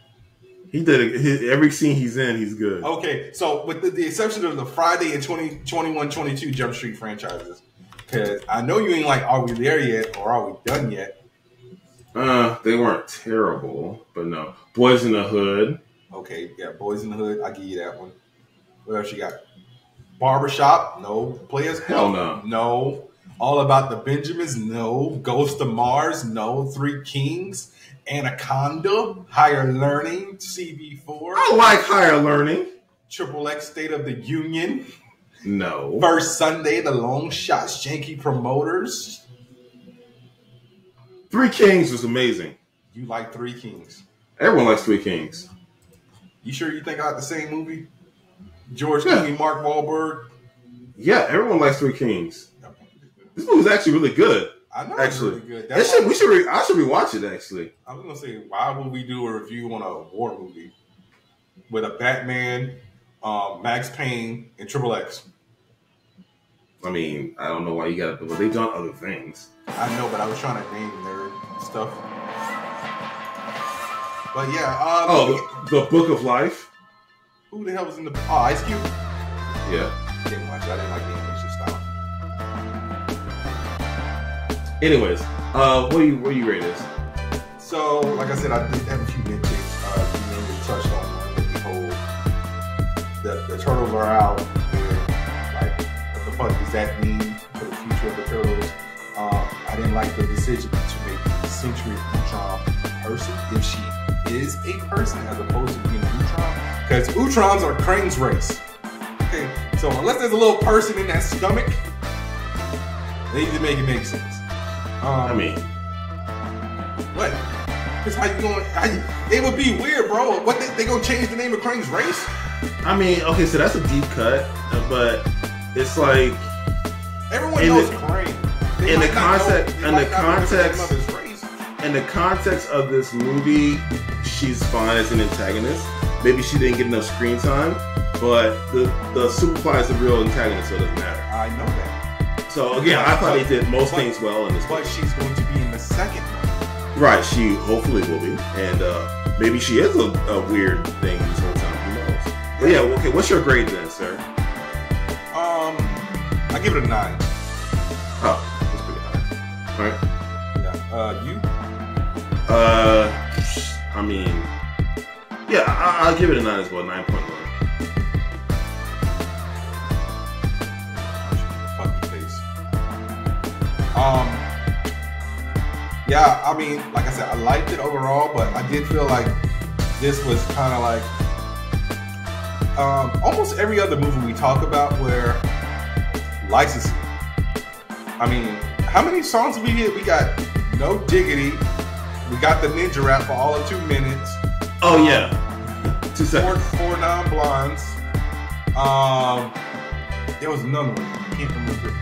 He did every scene he's in, he's good. Okay, so with the exception of the Friday and 21, 22 Jump Street franchises, because I know you ain't like, are we there yet or are we done yet? They weren't terrible, but no. Boys in the Hood. Okay, yeah, Boys in the Hood. I'll give you that one. What else you got? Barbershop? No. Players Hell no. No. All About the Benjamins? No. Ghost of Mars? No. Three Kings? Anaconda? Higher Learning? CB4? I like Higher Learning. Triple X State of the Union? No. First Sunday, The Long Shots, Janky Promoters? Three Kings was amazing. You like Three Kings? Everyone likes Three Kings. You sure you think I like the same movie? George Clooney, Mark Wahlberg? Yeah, everyone likes Three Kings. This movie's actually really good. I know actually. It's really good. I should rewatch it, actually. I was going to say, why would we do a review on a war movie with a Batman, Max Payne, and Triple X? I mean, I don't know why you got to, but they've done other things. I know, but I was trying to name their stuff. But yeah. The Book of Life. Who the hell was in the... Oh, Ice Cube? Yeah. Didn't watch it. I didn't like the animation style. Anyways, what do you rate this? So, like I said, I did have a few nitpicks. You mainly touched on the whole... The turtles are out. Like, what the fuck does that mean for the future of the turtles? I didn't like the decision to make Century Utron a person, if she is a person, as opposed to being Utron. Because Utrons are Krang's race. Okay, so unless there's a little person in that stomach, they need to make it make sense. I mean, what? Because how you going? It would be weird, bro. What they gonna change the name of Krang's race? I mean, okay, so that's a deep cut, but it's like everyone knows Krang. In the context of this movie, she's fine as an antagonist. Maybe she didn't get enough screen time, but the Superfly is the real antagonist, so it doesn't matter. I know that. So again, I thought they did most things well in this movie. But she's going to be in the second one. Right, she hopefully will be. And maybe she is a weird thing this whole time. Who knows? But yeah, okay, what's your grade then, sir? I give it a 9. Oh, that's pretty high. Alright. Yeah. You? I mean, yeah, I'll give it a 9 as well, 9.1. Fucking face. Yeah, I mean, like I said, I liked it overall, but I did feel like this was kind of like almost every other movie we talk about where licensing. I mean, how many songs did we get? We got No Diggity, We got the ninja rap for all of 2 minutes. Oh yeah. 2 seconds. Four non-blondes. There was another one. I can't remember.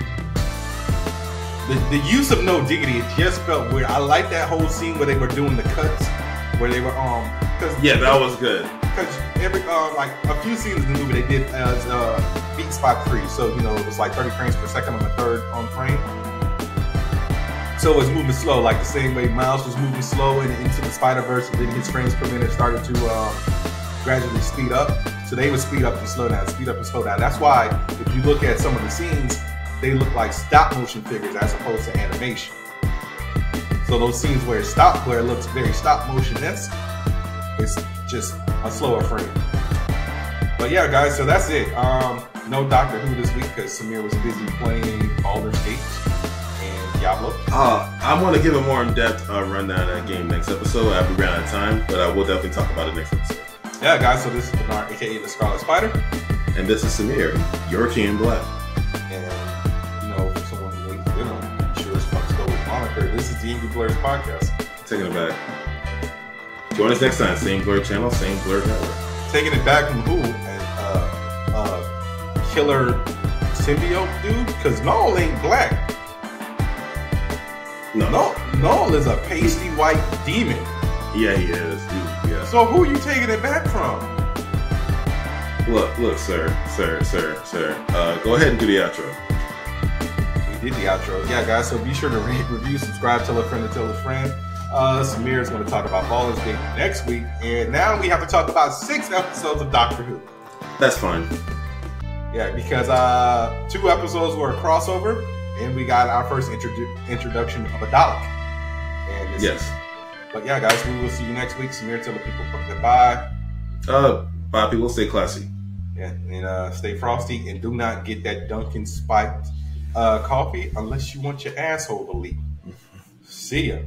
The use of No Diggity, it just felt weird. I like that whole scene where they were doing the cuts, where they were yeah, that was good. Because every like a few scenes in the movie they did as beat spot free, so you know it was like 30 frames per second on the third frame. So it was moving slow, like the same way Miles was moving slow into the Spider-Verse, and then his frames per minute started to gradually speed up. So they would speed up and slow down, speed up and slow down. That's why if you look at some of the scenes, they look like stop motion figures as opposed to animation. So those scenes where it looks very stop motion-esque, it's just a slower frame. But yeah, guys, so that's it. No Doctor Who this week because Samir was busy playing Baldur's Gate and Diablo. I want to give a more in-depth rundown of that game next episode. I'll be ran out of time, but I will definitely talk about it next episode. Yeah, guys, so this is Bernard, aka the Scarlet Spider. And this is Samir, your King Black. And, you know, for someone who waits dinner, sure as fuck go with moniker, this is the Angry Blerds podcast. Taking it back. Join us next time. Same Blurred channel, same Blurred network. Taking it back from who? And killer symbiote dude? Because Noel ain't black. Noel is a pasty white demon. Yeah, he is, dude. Yeah. So who are you taking it back from? Look, sir. Go ahead and do the outro. We did the outro. Yeah, guys, so be sure to rate, review, subscribe, tell a friend to tell a friend. Samir is going to talk about Baldur's Gate next week. And now we have to talk about 6 episodes of Doctor Who. That's fine. Yeah, because 2 episodes were a crossover, and we got our first introduction of a Dalek. And yes. But yeah, guys, we will see you next week. Samir, tell the people goodbye. Bye, people. Stay classy. Yeah, and stay frosty, and do not get that Dunkin' spiked coffee unless you want your asshole to leak. See ya.